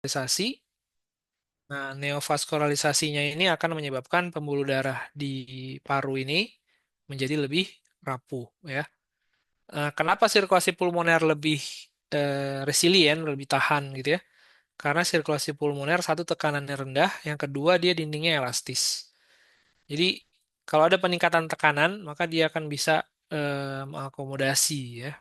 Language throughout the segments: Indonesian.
neovaskularisasi. Nah, neovaskularisasinya ini akan menyebabkan pembuluh darah di paru ini menjadi lebih rapuh, ya. Kenapa sirkulasi pulmoner lebih resilient, lebih tahan gitu ya? Karena sirkulasi pulmoner satu tekanannya rendah, yang kedua dia dindingnya elastis. Jadi kalau ada peningkatan tekanan, maka dia akan bisa mengakomodasi, ya.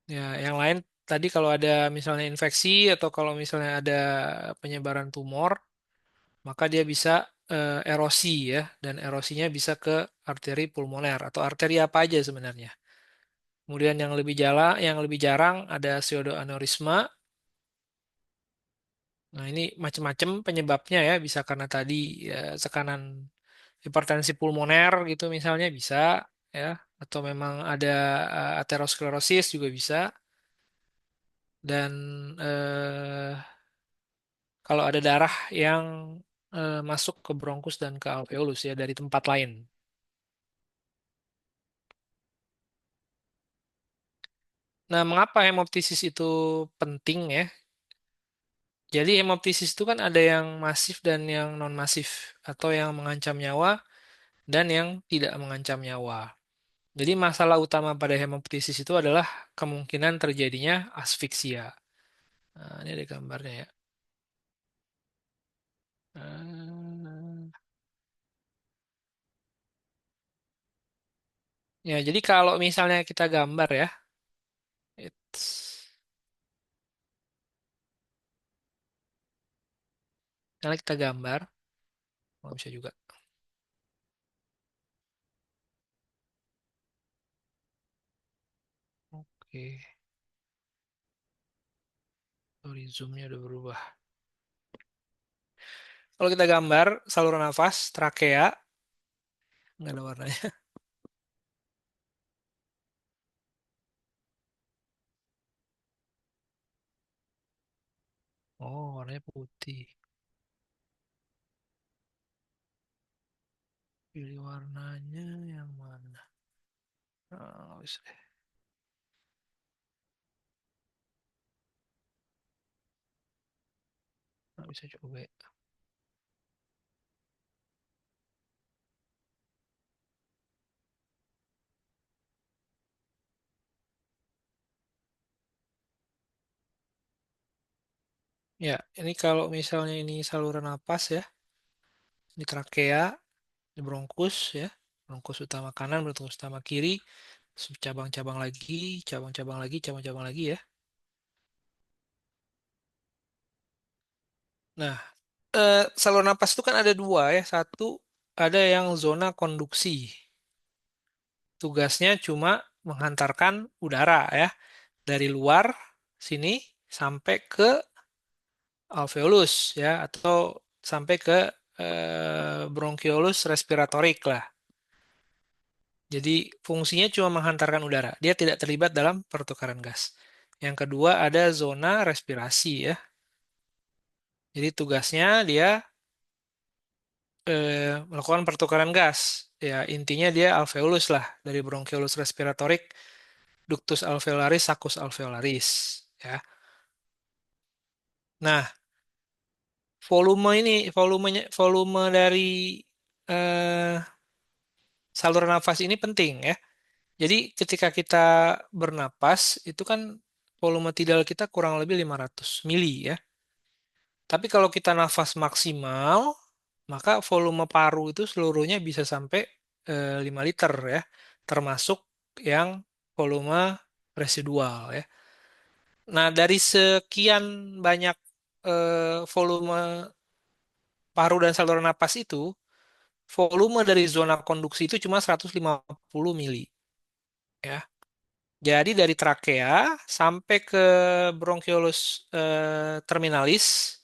Ya, yang lain tadi kalau ada misalnya infeksi atau kalau misalnya ada penyebaran tumor, maka dia bisa erosi, ya, dan erosinya bisa ke arteri pulmoner atau arteri apa aja sebenarnya. Kemudian yang lebih jarang ada pseudoaneurisma. Nah, ini macam-macam penyebabnya, ya, bisa karena tadi ya, tekanan hipertensi pulmoner gitu misalnya bisa, ya, atau memang ada aterosklerosis juga bisa, dan kalau ada darah yang masuk ke bronkus dan ke alveolus, ya, dari tempat lain. Nah, mengapa hemoptisis itu penting, ya? Jadi hemoptisis itu kan ada yang masif dan yang non-masif, atau yang mengancam nyawa dan yang tidak mengancam nyawa. Jadi masalah utama pada hemoptisis itu adalah kemungkinan terjadinya asfiksia. Nah, ini ada gambarnya, ya. Eh, Ya, jadi kalau misalnya kita gambar, ya, misalnya kita gambar, oh, bisa juga. Oke, sorry, zoomnya udah berubah. Kalau kita gambar saluran nafas, trakea, nggak ada warnanya. Oh, warnanya putih. Pilih warnanya yang mana? Nggak bisa, nggak bisa coba, ya. Ya, ini kalau misalnya ini saluran napas, ya, di trakea, di bronkus, ya, bronkus utama kanan, bronkus utama kiri, cabang-cabang lagi, cabang-cabang lagi, cabang-cabang lagi, ya. Nah, saluran napas itu kan ada dua, ya. Satu, ada yang zona konduksi. Tugasnya cuma menghantarkan udara, ya, dari luar sini sampai ke alveolus, ya, atau sampai ke bronkiolus respiratorik lah. Jadi fungsinya cuma menghantarkan udara. Dia tidak terlibat dalam pertukaran gas. Yang kedua ada zona respirasi, ya. Jadi tugasnya dia melakukan pertukaran gas. Ya, intinya dia alveolus lah, dari bronkiolus respiratorik, ductus alveolaris, saccus alveolaris, ya. Nah, volume dari eh, saluran nafas ini penting, ya. Jadi ketika kita bernapas itu kan volume tidal kita kurang lebih 500 mili, ya. Tapi kalau kita nafas maksimal, maka volume paru itu seluruhnya bisa sampai 5 liter, ya. Termasuk yang volume residual, ya. Nah, dari sekian banyak volume paru dan saluran napas itu, volume dari zona konduksi itu cuma 150 mili, ya. Jadi dari trakea sampai ke bronchiolus terminalis,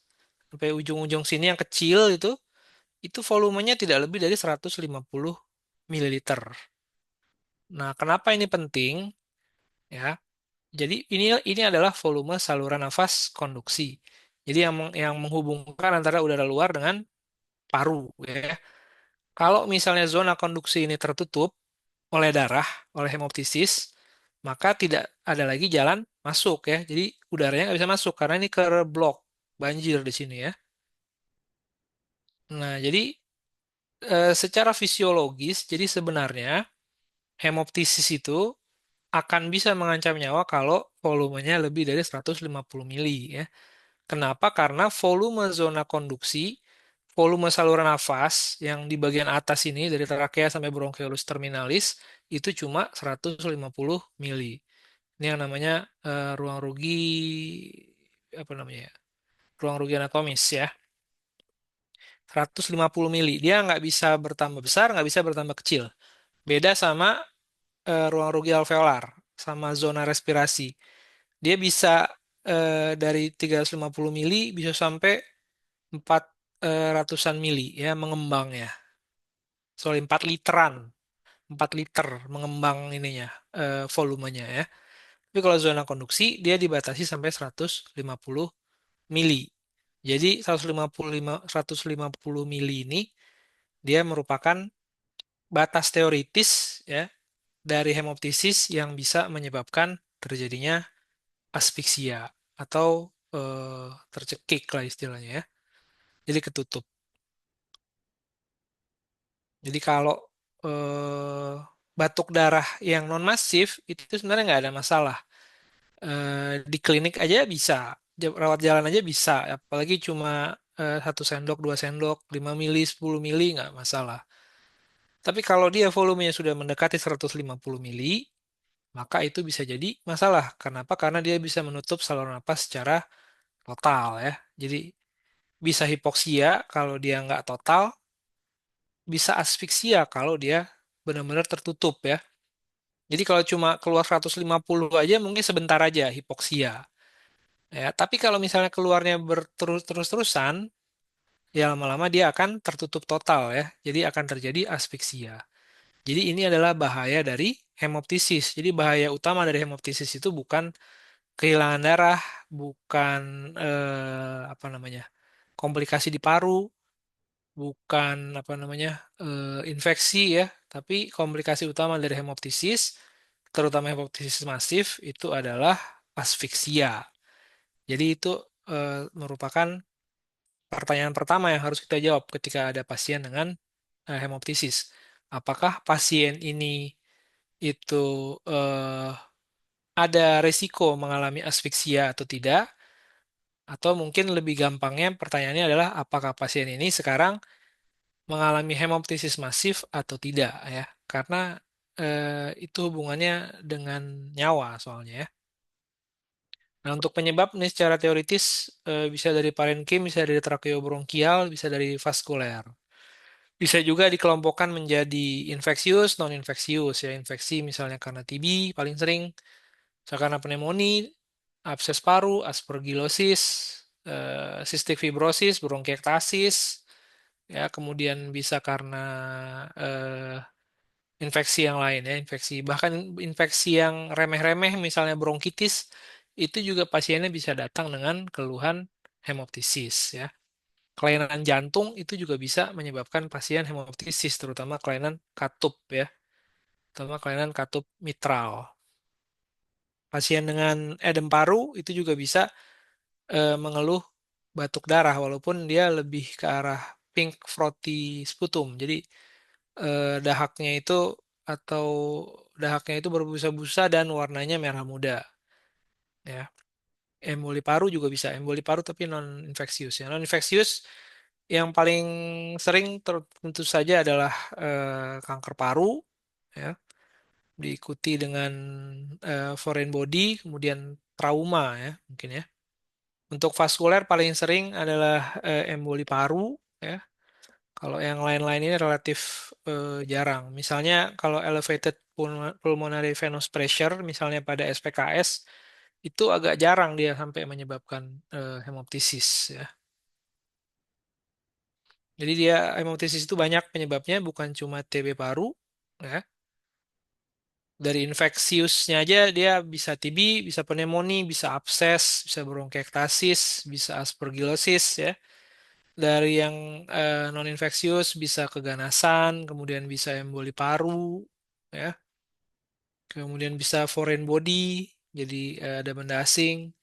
sampai ujung-ujung sini yang kecil itu volumenya tidak lebih dari 150 mililiter. Nah, kenapa ini penting? Ya, jadi ini adalah volume saluran nafas konduksi. Jadi yang menghubungkan antara udara luar dengan paru, ya. Kalau misalnya zona konduksi ini tertutup oleh darah, oleh hemoptisis, maka tidak ada lagi jalan masuk ya. Jadi udaranya nggak bisa masuk karena ini keblok banjir di sini ya. Nah, jadi secara fisiologis, jadi sebenarnya hemoptisis itu akan bisa mengancam nyawa kalau volumenya lebih dari 150 mili ya. Kenapa? Karena volume zona konduksi, volume saluran nafas yang di bagian atas ini dari trakea sampai bronchiolus terminalis itu cuma 150 mili. Ini yang namanya ruang rugi apa namanya ya? Ruang rugi anatomis ya. 150 mili. Dia nggak bisa bertambah besar, nggak bisa bertambah kecil. Beda sama ruang rugi alveolar, sama zona respirasi. Dia bisa dari 350 mili bisa sampai 4 ratusan mili ya mengembang ya. Sorry, 4 literan. 4 liter mengembang ininya, volumenya ya. Tapi kalau zona konduksi dia dibatasi sampai 150 mili. Jadi 150 mili ini dia merupakan batas teoritis ya dari hemoptisis yang bisa menyebabkan terjadinya asfiksia atau tercekik lah istilahnya ya. Jadi ketutup. Jadi kalau batuk darah yang non masif itu sebenarnya nggak ada masalah. Di klinik aja bisa, rawat jalan aja bisa. Apalagi cuma 1 sendok, 2 sendok, 5 mili, 10 mili nggak masalah. Tapi kalau dia volumenya sudah mendekati 150 mili, maka itu bisa jadi masalah. Kenapa? Karena dia bisa menutup saluran napas secara total ya. Jadi bisa hipoksia kalau dia nggak total, bisa asfiksia kalau dia benar-benar tertutup ya. Jadi kalau cuma keluar 150 aja mungkin sebentar aja hipoksia. Ya, tapi kalau misalnya keluarnya berterus-terusan, ya lama-lama dia akan tertutup total ya. Jadi akan terjadi asfiksia. Jadi ini adalah bahaya dari hemoptisis. Jadi bahaya utama dari hemoptisis itu bukan kehilangan darah, bukan apa namanya komplikasi di paru, bukan apa namanya infeksi ya, tapi komplikasi utama dari hemoptisis, terutama hemoptisis masif itu adalah asfiksia. Jadi itu merupakan pertanyaan pertama yang harus kita jawab ketika ada pasien dengan hemoptisis. Apakah pasien ini itu eh, ada resiko mengalami asfiksia atau tidak? Atau mungkin lebih gampangnya pertanyaannya adalah apakah pasien ini sekarang mengalami hemoptisis masif atau tidak ya? Karena itu hubungannya dengan nyawa soalnya ya. Nah, untuk penyebab nih secara teoritis bisa dari parenkim, bisa dari trakeobronkial, bisa dari vaskuler. Bisa juga dikelompokkan menjadi infeksius, non-infeksius ya. Infeksi misalnya karena TB paling sering, misalnya karena pneumonia, abses paru, aspergillosis, cystic fibrosis, bronkiektasis, ya kemudian bisa karena eh, infeksi yang lain ya, infeksi bahkan infeksi yang remeh-remeh misalnya bronkitis itu juga pasiennya bisa datang dengan keluhan hemoptisis ya. Kelainan jantung itu juga bisa menyebabkan pasien hemoptisis terutama kelainan katup ya, terutama kelainan katup mitral. Pasien dengan edem paru itu juga bisa mengeluh batuk darah walaupun dia lebih ke arah pink frothy sputum. Jadi dahaknya itu atau dahaknya itu berbusa-busa dan warnanya merah muda ya. Emboli paru juga bisa emboli paru tapi non infeksius ya. Non infeksius yang paling sering tentu saja adalah kanker paru ya, diikuti dengan foreign body, kemudian trauma ya mungkin ya. Untuk vaskuler paling sering adalah emboli paru ya. Kalau yang lain-lain ini relatif jarang. Misalnya kalau elevated pulmonary venous pressure, misalnya pada SPKS, itu agak jarang dia sampai menyebabkan hemoptisis ya. Jadi dia hemoptisis itu banyak penyebabnya, bukan cuma TB paru, ya. Dari infeksiusnya aja dia bisa TB, bisa pneumonia, bisa abses, bisa bronkiektasis, bisa aspergillosis ya. Dari yang non-infeksius bisa keganasan, kemudian bisa emboli paru, ya. Kemudian bisa foreign body, jadi ada benda asing.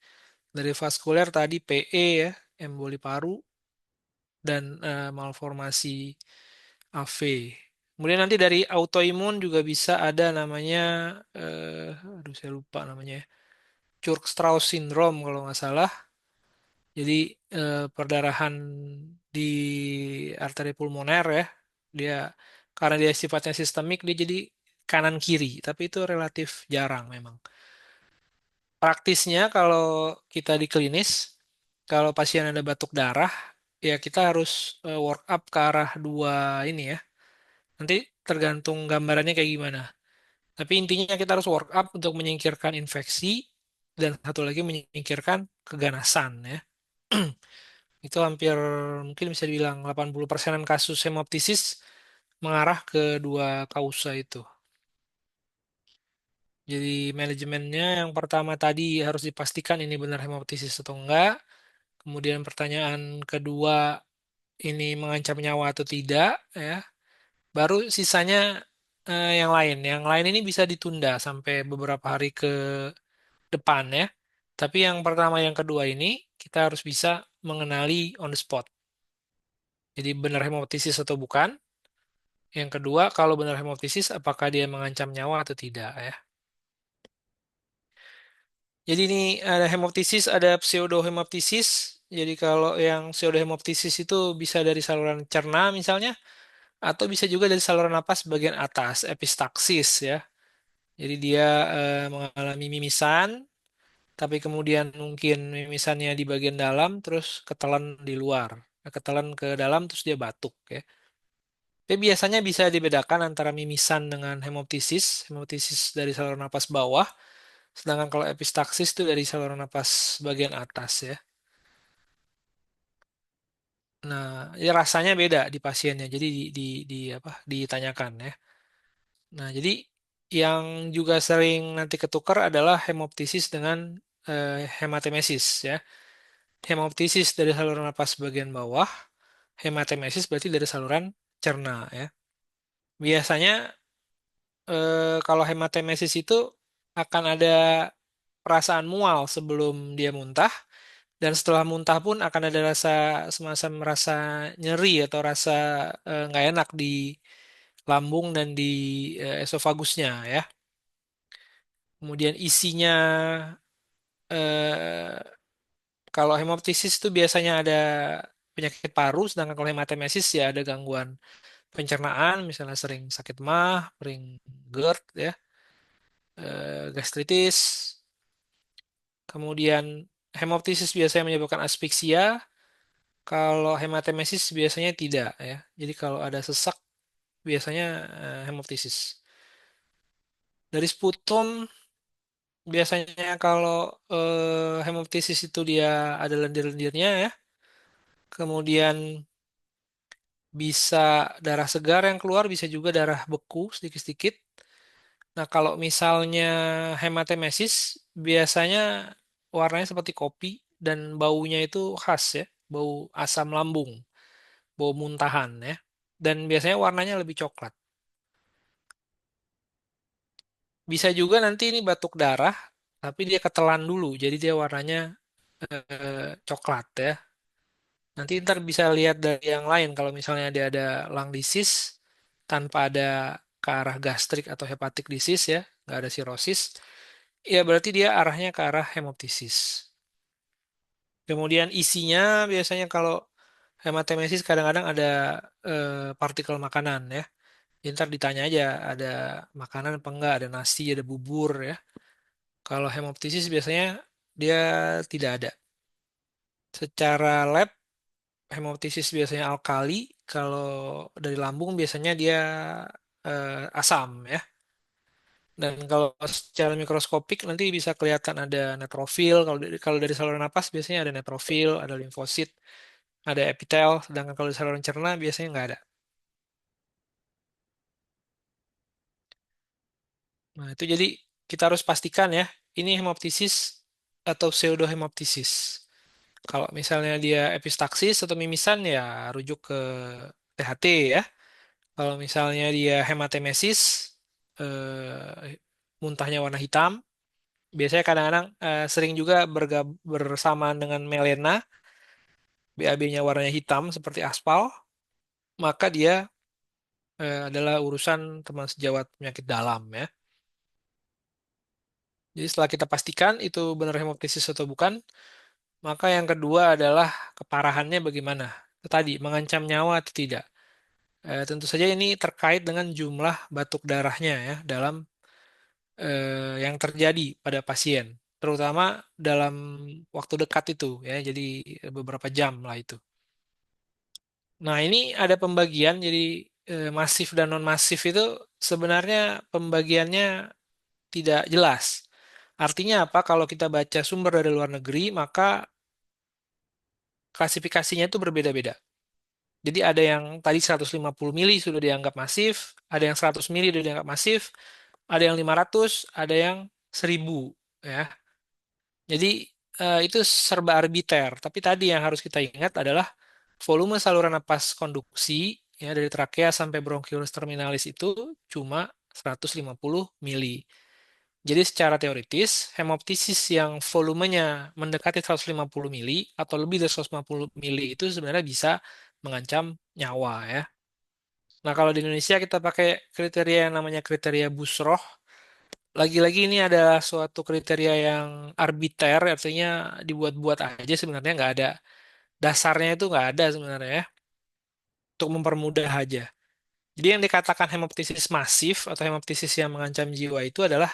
Dari vaskuler tadi PE ya, emboli paru dan malformasi AV. Kemudian nanti dari autoimun juga bisa ada namanya, aduh saya lupa namanya, ya. Churg-Strauss syndrome kalau nggak salah. Jadi perdarahan di arteri pulmoner ya, dia karena dia sifatnya sistemik dia jadi kanan kiri, tapi itu relatif jarang memang. Praktisnya kalau kita di klinis, kalau pasien ada batuk darah, ya kita harus work up ke arah dua ini ya. Nanti tergantung gambarannya kayak gimana. Tapi intinya kita harus work up untuk menyingkirkan infeksi dan satu lagi menyingkirkan keganasan ya. Itu hampir mungkin bisa dibilang 80%-an kasus hemoptisis mengarah ke dua kausa itu. Jadi manajemennya yang pertama tadi harus dipastikan ini benar hemoptisis atau enggak. Kemudian pertanyaan kedua ini mengancam nyawa atau tidak ya. Baru sisanya yang lain. Yang lain ini bisa ditunda sampai beberapa hari ke depan ya. Tapi yang pertama yang kedua ini kita harus bisa mengenali on the spot. Jadi benar hemoptisis atau bukan. Yang kedua, kalau benar hemoptisis, apakah dia mengancam nyawa atau tidak ya. Jadi ini ada hemoptisis, ada pseudohemoptisis. Jadi kalau yang pseudohemoptisis itu bisa dari saluran cerna misalnya, atau bisa juga dari saluran napas bagian atas, epistaksis ya. Jadi dia mengalami mimisan, tapi kemudian mungkin mimisannya di bagian dalam, terus ketelan di luar. Nah, ketelan ke dalam, terus dia batuk ya. Tapi biasanya bisa dibedakan antara mimisan dengan hemoptisis. Hemoptisis dari saluran napas bawah, sedangkan kalau epistaksis itu dari saluran napas bagian atas ya. Nah, ya rasanya beda di pasiennya. Jadi di apa? Ditanyakan ya. Nah, jadi yang juga sering nanti ketukar adalah hemoptisis dengan hematemesis ya. Hemoptisis dari saluran napas bagian bawah, hematemesis berarti dari saluran cerna ya. Biasanya kalau hematemesis itu akan ada perasaan mual sebelum dia muntah dan setelah muntah pun akan ada rasa semacam rasa nyeri atau rasa nggak enak di lambung dan di esofagusnya ya. Kemudian isinya eh, kalau hemoptisis itu biasanya ada penyakit paru, sedangkan kalau hematemesis ya ada gangguan pencernaan, misalnya sering sakit mah, sering GERD ya, gastritis. Kemudian hemoptisis biasanya menyebabkan aspeksia, kalau hematemesis biasanya tidak ya. Jadi kalau ada sesak biasanya hemoptisis. Dari sputum biasanya kalau hemoptisis itu dia ada lendir-lendirnya ya. Kemudian bisa darah segar yang keluar, bisa juga darah beku sedikit-sedikit. Nah, kalau misalnya hematemesis, biasanya warnanya seperti kopi dan baunya itu khas ya, bau asam lambung, bau muntahan ya. Dan biasanya warnanya lebih coklat. Bisa juga nanti ini batuk darah, tapi dia ketelan dulu, jadi dia warnanya coklat ya. Nanti ntar bisa lihat dari yang lain, kalau misalnya dia ada lung disease, tanpa ada ke arah gastrik atau hepatic disease ya, nggak ada sirosis, ya berarti dia arahnya ke arah hemoptisis. Kemudian isinya biasanya kalau hematemesis kadang-kadang ada partikel makanan ya. Jadi ntar ditanya aja ada makanan apa enggak, ada nasi, ada bubur ya. Kalau hemoptisis biasanya dia tidak ada. Secara lab hemoptisis biasanya alkali, kalau dari lambung biasanya dia asam ya. Dan kalau secara mikroskopik nanti bisa kelihatan ada neutrofil. Kalau dari saluran napas biasanya ada neutrofil, ada limfosit, ada epitel. Sedangkan kalau di saluran cerna biasanya nggak ada. Nah itu jadi kita harus pastikan ya, ini hemoptisis atau pseudohemoptisis. Kalau misalnya dia epistaksis atau mimisan ya rujuk ke THT ya. Kalau misalnya dia hematemesis, muntahnya warna hitam. Biasanya kadang-kadang sering juga bersamaan dengan melena, BAB-nya warnanya hitam seperti aspal, maka dia adalah urusan teman sejawat penyakit dalam ya. Jadi setelah kita pastikan itu benar hemoptisis atau bukan, maka yang kedua adalah keparahannya bagaimana. Itu tadi, mengancam nyawa atau tidak. Tentu saja ini terkait dengan jumlah batuk darahnya ya dalam yang terjadi pada pasien, terutama dalam waktu dekat itu ya, jadi beberapa jam lah itu. Nah, ini ada pembagian jadi masif dan non masif itu sebenarnya pembagiannya tidak jelas. Artinya apa? Kalau kita baca sumber dari luar negeri, maka klasifikasinya itu berbeda-beda. Jadi ada yang tadi 150 mili sudah dianggap masif, ada yang 100 mili sudah dianggap masif, ada yang 500, ada yang 1000 ya. Jadi itu serba arbiter. Tapi tadi yang harus kita ingat adalah volume saluran napas konduksi ya dari trakea sampai bronchiolus terminalis itu cuma 150 mili. Jadi secara teoritis, hemoptisis yang volumenya mendekati 150 mili atau lebih dari 150 mili itu sebenarnya bisa mengancam nyawa ya. Nah, kalau di Indonesia kita pakai kriteria yang namanya kriteria Busroh. Lagi-lagi ini adalah suatu kriteria yang arbiter, artinya dibuat-buat aja sebenarnya nggak ada dasarnya itu nggak ada sebenarnya ya, untuk mempermudah aja. Jadi yang dikatakan hemoptisis masif atau hemoptisis yang mengancam jiwa itu adalah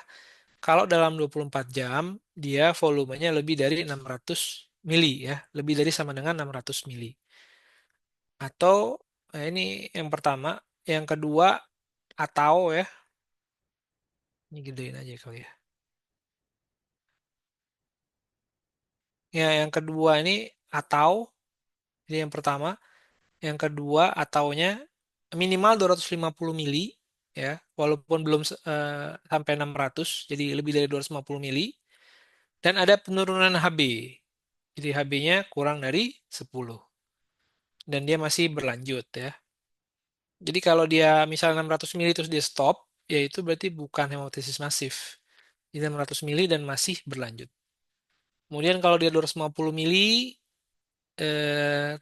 kalau dalam 24 jam dia volumenya lebih dari 600 mili ya, lebih dari sama dengan 600 mili. Atau ini yang pertama, yang kedua atau ya, ini gedein aja kali ya. Ya, yang kedua ini atau, jadi yang pertama, yang kedua ataunya minimal 250 mili ya, walaupun belum sampai 600, jadi lebih dari 250 mili dan ada penurunan HB. Jadi HB-nya kurang dari 10 dan dia masih berlanjut ya. Jadi kalau dia misalnya 600 mili terus dia stop, ya itu berarti bukan hemoptisis masif. Jadi 600 mili dan masih berlanjut. Kemudian kalau dia 250 mili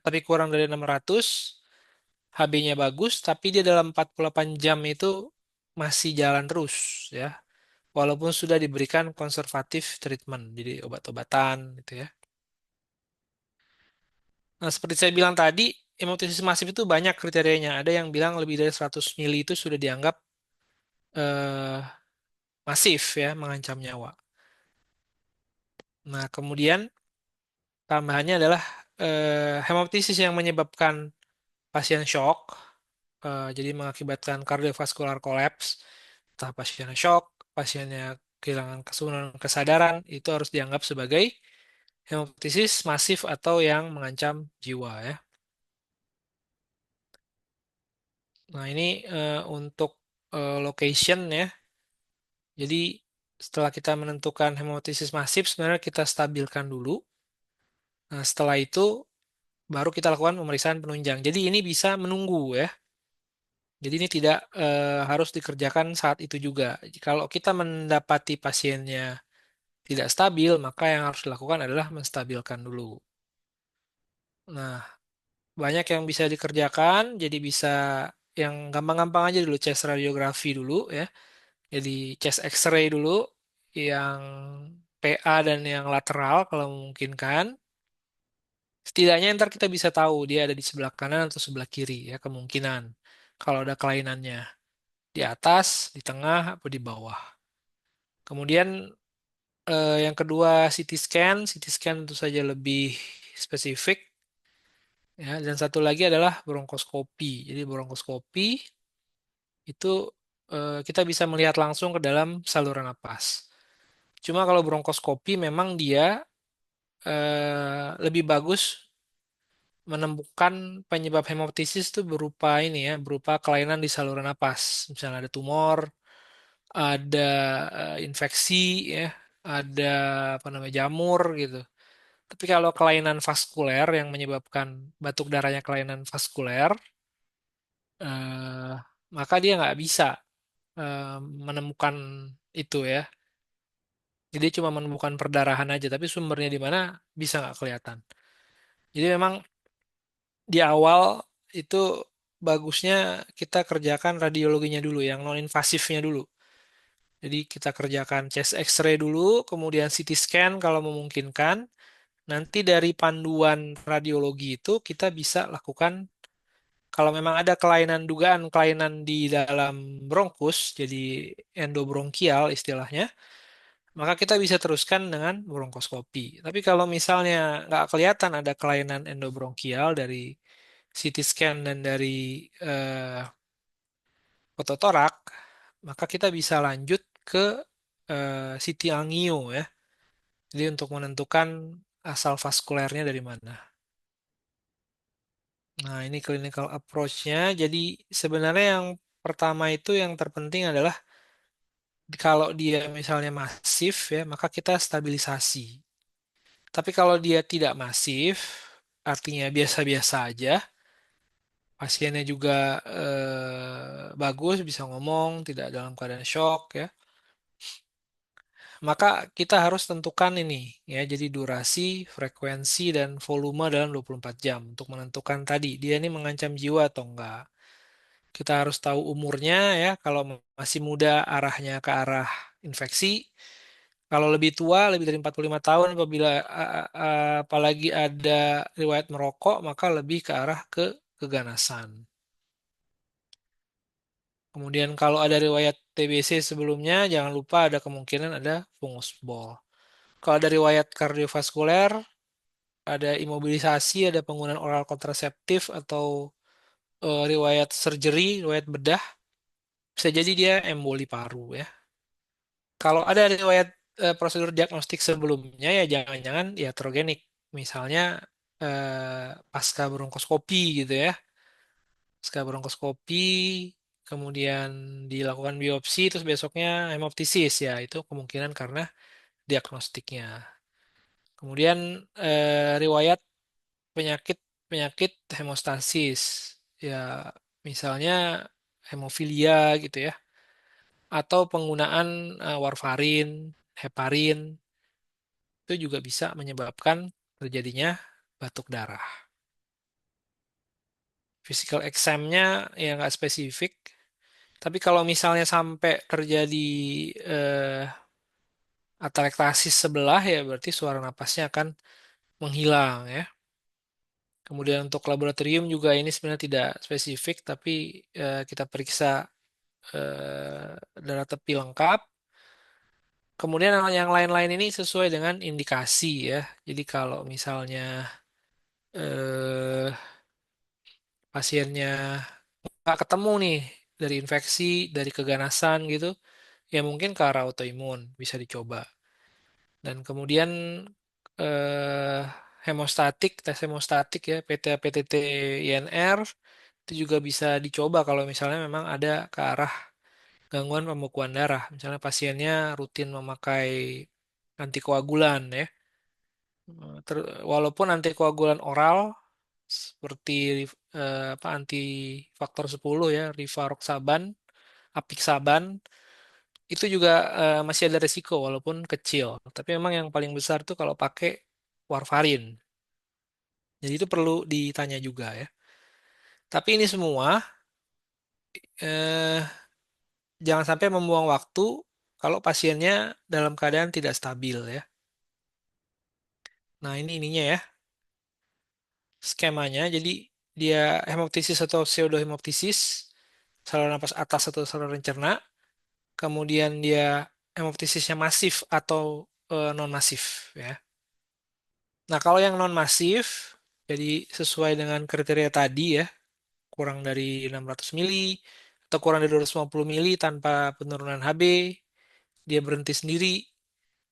tapi kurang dari 600, HB-nya bagus, tapi dia dalam 48 jam itu masih jalan terus ya. Walaupun sudah diberikan konservatif treatment, jadi obat-obatan gitu ya. Nah, seperti saya bilang tadi, hemoptisis masif itu banyak kriterianya. Ada yang bilang lebih dari 100 mili itu sudah dianggap eh, masif ya, mengancam nyawa. Nah, kemudian tambahannya adalah hemoptisis yang menyebabkan pasien shock, jadi mengakibatkan cardiovascular collapse, entah pasiennya shock, pasiennya kehilangan kesadaran, itu harus dianggap sebagai hemoptisis masif atau yang mengancam jiwa ya. Nah, ini untuk location ya. Jadi setelah kita menentukan hemoptisis masif, sebenarnya kita stabilkan dulu. Nah, setelah itu baru kita lakukan pemeriksaan penunjang. Jadi ini bisa menunggu ya. Jadi ini tidak harus dikerjakan saat itu juga. Kalau kita mendapati pasiennya tidak stabil, maka yang harus dilakukan adalah menstabilkan dulu. Nah, banyak yang bisa dikerjakan, jadi bisa yang gampang-gampang aja dulu chest radiografi dulu ya. Jadi chest X-ray dulu, yang PA dan yang lateral kalau memungkinkan. Setidaknya ntar kita bisa tahu dia ada di sebelah kanan atau sebelah kiri ya kemungkinan. Kalau ada kelainannya di atas, di tengah, atau di bawah. Kemudian yang kedua CT scan, CT scan tentu saja lebih spesifik ya. Dan satu lagi adalah bronkoskopi. Jadi bronkoskopi itu kita bisa melihat langsung ke dalam saluran napas. Cuma kalau bronkoskopi memang dia lebih bagus menemukan penyebab hemoptisis itu berupa ini ya, berupa kelainan di saluran napas. Misalnya ada tumor, ada infeksi ya, ada apa namanya jamur gitu. Tapi kalau kelainan vaskuler yang menyebabkan batuk darahnya kelainan vaskuler, eh, maka dia nggak bisa eh, menemukan itu ya. Jadi cuma menemukan perdarahan aja, tapi sumbernya di mana bisa nggak kelihatan. Jadi memang di awal itu bagusnya kita kerjakan radiologinya dulu, yang non-invasifnya dulu. Jadi kita kerjakan chest X-ray dulu, kemudian CT scan kalau memungkinkan. Nanti dari panduan radiologi itu kita bisa lakukan kalau memang ada kelainan dugaan kelainan di dalam bronkus, jadi endobronkial istilahnya, maka kita bisa teruskan dengan bronkoskopi. Tapi kalau misalnya nggak kelihatan ada kelainan endobronkial dari CT scan dan dari eh, fototorak, maka kita bisa lanjut ke CT angio ya. Jadi untuk menentukan asal vaskulernya dari mana. Nah, ini clinical approach-nya. Jadi sebenarnya yang pertama itu yang terpenting adalah kalau dia misalnya masif ya, maka kita stabilisasi. Tapi kalau dia tidak masif, artinya biasa-biasa aja, pasiennya juga bagus, bisa ngomong, tidak dalam keadaan shock ya, maka kita harus tentukan ini ya, jadi durasi, frekuensi, dan volume dalam 24 jam untuk menentukan tadi dia ini mengancam jiwa atau enggak. Kita harus tahu umurnya ya, kalau masih muda arahnya ke arah infeksi. Kalau lebih tua, lebih dari 45 tahun, apabila apalagi ada riwayat merokok, maka lebih ke arah ke keganasan. Kemudian kalau ada riwayat TBC sebelumnya, jangan lupa ada kemungkinan ada fungus ball. Kalau ada riwayat kardiovaskuler, ada imobilisasi, ada penggunaan oral kontraseptif atau riwayat surgery, riwayat bedah, bisa jadi dia emboli paru ya. Kalau ada riwayat prosedur diagnostik sebelumnya ya jangan-jangan iatrogenik. Misalnya pasca bronkoskopi gitu ya. Pasca bronkoskopi kemudian dilakukan biopsi terus besoknya hemoptisis ya itu kemungkinan karena diagnostiknya. Kemudian riwayat penyakit penyakit hemostasis ya misalnya hemofilia gitu ya atau penggunaan warfarin, heparin itu juga bisa menyebabkan terjadinya batuk darah. Physical exam-nya ya nggak spesifik, tapi kalau misalnya sampai terjadi eh, atelektasis sebelah ya berarti suara napasnya akan menghilang ya. Kemudian untuk laboratorium juga ini sebenarnya tidak spesifik, tapi kita periksa darah tepi lengkap. Kemudian yang lain-lain ini sesuai dengan indikasi ya. Jadi kalau misalnya eh, pasiennya nggak ketemu nih dari infeksi, dari keganasan gitu, ya mungkin ke arah autoimun bisa dicoba. Dan kemudian eh, hemostatik, tes hemostatik ya, PT-PTT INR itu juga bisa dicoba kalau misalnya memang ada ke arah gangguan pembekuan darah. Misalnya pasiennya rutin memakai antikoagulan ya. Walaupun antikoagulan oral seperti apa anti faktor 10 ya, rivaroxaban, apixaban itu juga masih ada resiko walaupun kecil. Tapi memang yang paling besar tuh kalau pakai warfarin. Jadi itu perlu ditanya juga ya. Tapi ini semua eh, jangan sampai membuang waktu kalau pasiennya dalam keadaan tidak stabil ya. Nah ini ininya ya skemanya. Jadi dia hemoptisis atau pseudohemoptisis, saluran napas atas atau saluran cerna. Kemudian dia hemoptisisnya masif atau non-masif ya. Nah, kalau yang non-masif, jadi sesuai dengan kriteria tadi ya, kurang dari 600 mili atau kurang dari 250 mili tanpa penurunan HB, dia berhenti sendiri.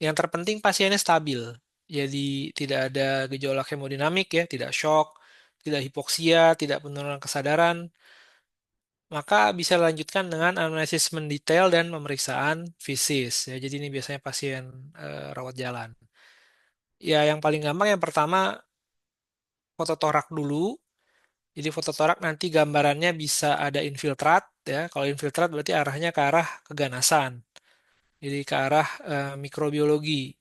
Yang terpenting pasiennya stabil. Jadi tidak ada gejolak hemodinamik ya, tidak shock, tidak hipoksia, tidak penurunan kesadaran, maka bisa dilanjutkan dengan analisis mendetail dan pemeriksaan fisis ya. Jadi ini biasanya pasien rawat jalan. Ya, yang paling gampang yang pertama foto torak dulu. Jadi foto torak nanti gambarannya bisa ada infiltrat ya. Kalau infiltrat berarti arahnya ke arah keganasan. Jadi ke arah mikrobiologi.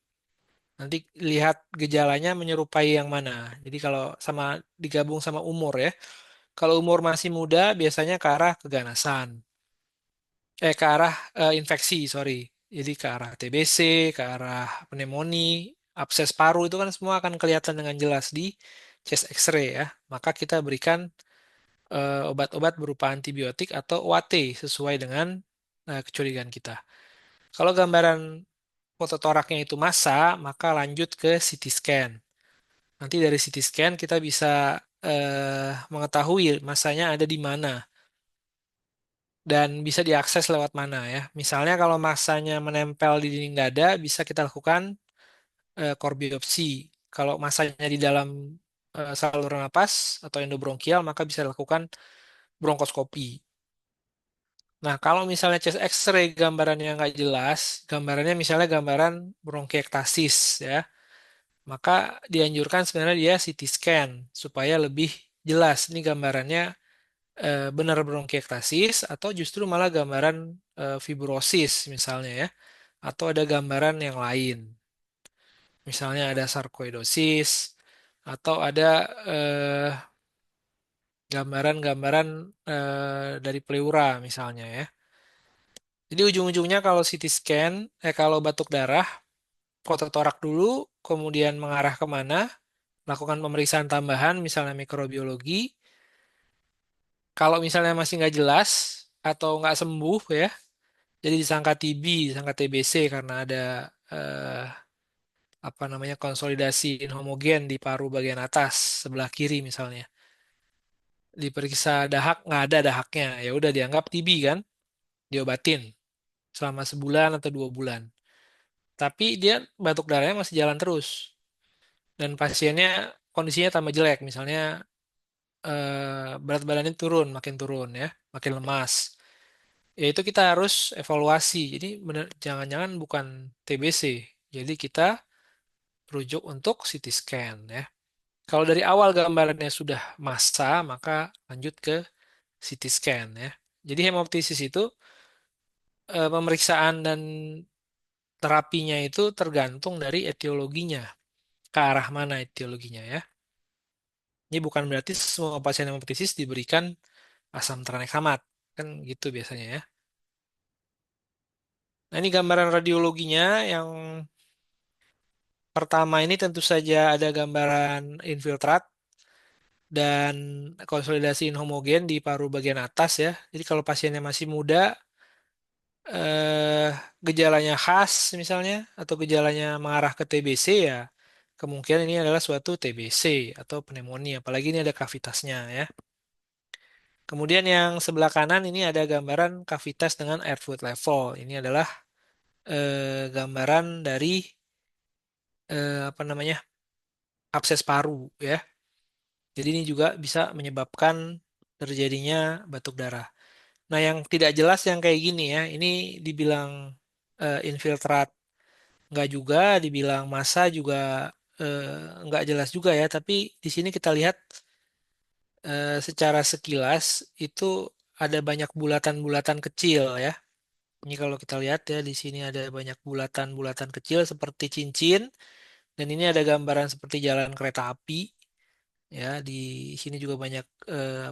Nanti lihat gejalanya menyerupai yang mana. Jadi kalau sama digabung sama umur ya. Kalau umur masih muda biasanya ke arah keganasan. Ke arah infeksi, sorry. Jadi ke arah TBC, ke arah pneumonia, abses paru itu kan semua akan kelihatan dengan jelas di chest X-ray ya. Maka kita berikan obat-obat berupa antibiotik atau OAT sesuai dengan kecurigaan kita. Kalau gambaran foto toraknya itu massa, maka lanjut ke CT scan. Nanti dari CT scan kita bisa mengetahui massanya ada di mana dan bisa diakses lewat mana ya. Misalnya kalau massanya menempel di dinding dada, bisa kita lakukan core biopsi. Kalau massanya di dalam saluran napas atau endobronkial, maka bisa dilakukan bronkoskopi. Nah, kalau misalnya chest X-ray gambarannya nggak jelas, gambarannya misalnya gambaran bronkiektasis ya, maka dianjurkan sebenarnya dia CT scan supaya lebih jelas ini gambarannya benar bronkiektasis atau justru malah gambaran fibrosis misalnya ya, atau ada gambaran yang lain. Misalnya ada sarkoidosis atau ada eh, gambaran-gambaran dari pleura misalnya ya. Jadi ujung-ujungnya kalau CT scan, kalau batuk darah, foto torak dulu, kemudian mengarah kemana, lakukan pemeriksaan tambahan, misalnya mikrobiologi. Kalau misalnya masih nggak jelas atau nggak sembuh ya, jadi disangka TB, disangka TBC karena ada eh, apa namanya konsolidasi inhomogen di paru bagian atas sebelah kiri misalnya. Diperiksa dahak nggak ada dahaknya, ya udah dianggap TB kan, diobatin selama sebulan atau 2 bulan. Tapi dia batuk darahnya masih jalan terus dan pasiennya kondisinya tambah jelek, misalnya berat badannya turun, makin turun ya, makin lemas. Ya itu kita harus evaluasi. Jadi benar jangan-jangan bukan TBC. Jadi kita rujuk untuk CT scan ya. Kalau dari awal gambarannya sudah massa, maka lanjut ke CT scan ya. Jadi hemoptisis itu pemeriksaan dan terapinya itu tergantung dari etiologinya, ke arah mana etiologinya ya. Ini bukan berarti semua pasien hemoptisis diberikan asam tranexamat, kan gitu biasanya ya. Nah ini gambaran radiologinya yang pertama ini tentu saja ada gambaran infiltrat dan konsolidasi inhomogen di paru bagian atas ya. Jadi kalau pasiennya masih muda, eh, gejalanya khas misalnya atau gejalanya mengarah ke TBC ya, kemungkinan ini adalah suatu TBC atau pneumonia. Apalagi ini ada kavitasnya ya. Kemudian yang sebelah kanan ini ada gambaran kavitas dengan air fluid level. Ini adalah gambaran dari apa namanya abses paru ya. Jadi ini juga bisa menyebabkan terjadinya batuk darah. Nah, yang tidak jelas yang kayak gini ya, ini dibilang infiltrat nggak juga, dibilang massa juga nggak jelas juga ya. Tapi di sini kita lihat secara sekilas itu ada banyak bulatan-bulatan kecil ya. Ini kalau kita lihat ya di sini ada banyak bulatan-bulatan kecil seperti cincin dan ini ada gambaran seperti jalan kereta api ya. Di sini juga banyak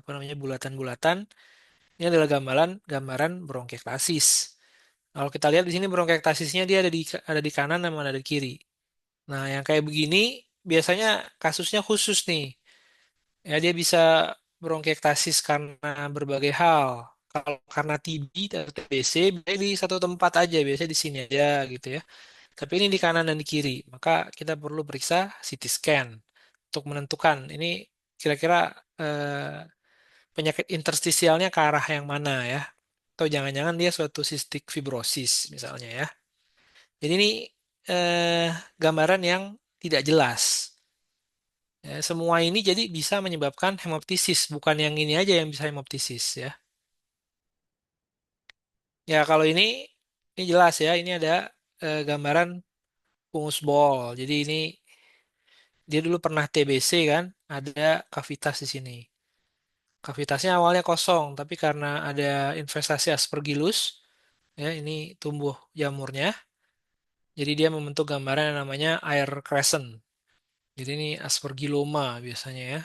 apa namanya bulatan-bulatan. Ini adalah gambaran gambaran bronkiektasis. Kalau kita lihat di sini bronkiektasisnya dia ada di kanan sama ada di kiri. Nah, yang kayak begini biasanya kasusnya khusus nih. Ya, dia bisa bronkiektasis karena berbagai hal. Kalau karena TB atau TBC, biasanya di satu tempat aja, biasanya di sini aja gitu ya. Tapi ini di kanan dan di kiri, maka kita perlu periksa CT scan untuk menentukan ini kira-kira eh, penyakit interstisialnya ke arah yang mana ya. Atau jangan-jangan dia suatu cystic fibrosis misalnya ya. Jadi ini eh, gambaran yang tidak jelas. Ya, semua ini jadi bisa menyebabkan hemoptisis, bukan yang ini aja yang bisa hemoptisis ya. Ya kalau ini jelas ya, ini ada gambaran pungus bol. Jadi ini dia dulu pernah TBC kan, ada kavitas di sini. Kavitasnya awalnya kosong, tapi karena ada investasi aspergillus, Ya, ini tumbuh jamurnya. Jadi dia membentuk gambaran yang namanya air crescent. Jadi ini aspergilloma biasanya ya.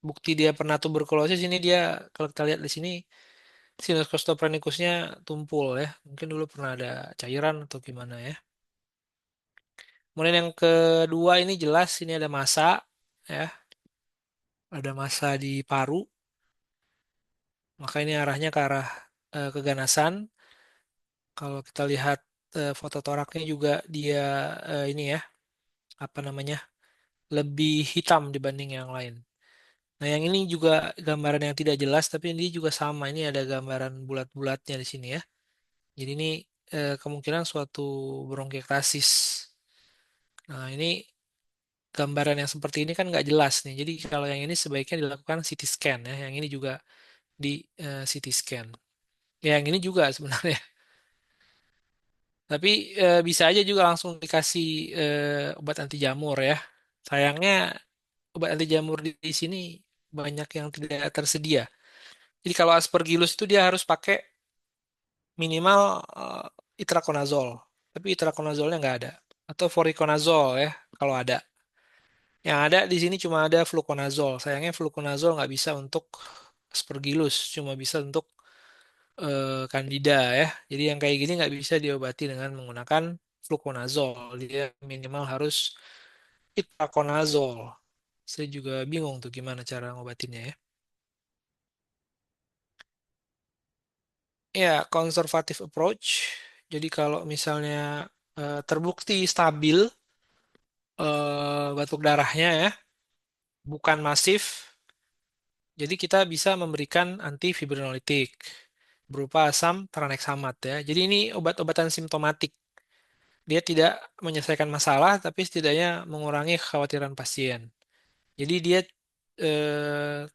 Bukti dia pernah tuberkulosis ini dia kalau kita lihat di sini sinus costoprenicusnya tumpul ya. Mungkin dulu pernah ada cairan atau gimana ya. Kemudian yang kedua ini jelas ini ada massa ya, ada massa di paru. Maka ini arahnya ke arah keganasan. Kalau kita lihat foto toraknya juga dia ini ya, apa namanya? Lebih hitam dibanding yang lain. Nah, yang ini juga gambaran yang tidak jelas tapi ini juga sama. Ini ada gambaran bulat-bulatnya di sini ya. Jadi ini kemungkinan suatu bronkiektasis. Nah, ini gambaran yang seperti ini kan nggak jelas nih. Jadi kalau yang ini sebaiknya dilakukan CT scan ya. Yang ini juga di CT scan. Ya, yang ini juga sebenarnya. Tapi bisa aja juga langsung dikasih obat anti jamur ya. Sayangnya obat anti jamur di sini banyak yang tidak tersedia. Jadi kalau aspergillus itu dia harus pakai minimal itraconazole. Tapi itraconazolenya nggak ada. Atau voriconazole ya kalau ada. Yang ada di sini cuma ada fluconazole. Sayangnya fluconazole nggak bisa untuk aspergillus, cuma bisa untuk Candida ya. Jadi yang kayak gini nggak bisa diobati dengan menggunakan fluconazole. Dia minimal harus itraconazole. Saya juga bingung tuh gimana cara ngobatinnya ya. Ya, conservative approach. Jadi kalau misalnya terbukti stabil batuk darahnya ya, bukan masif, jadi kita bisa memberikan antifibrinolytik berupa asam tranexamat ya. Jadi ini obat-obatan simptomatik. Dia tidak menyelesaikan masalah, tapi setidaknya mengurangi kekhawatiran pasien. Jadi dia eh,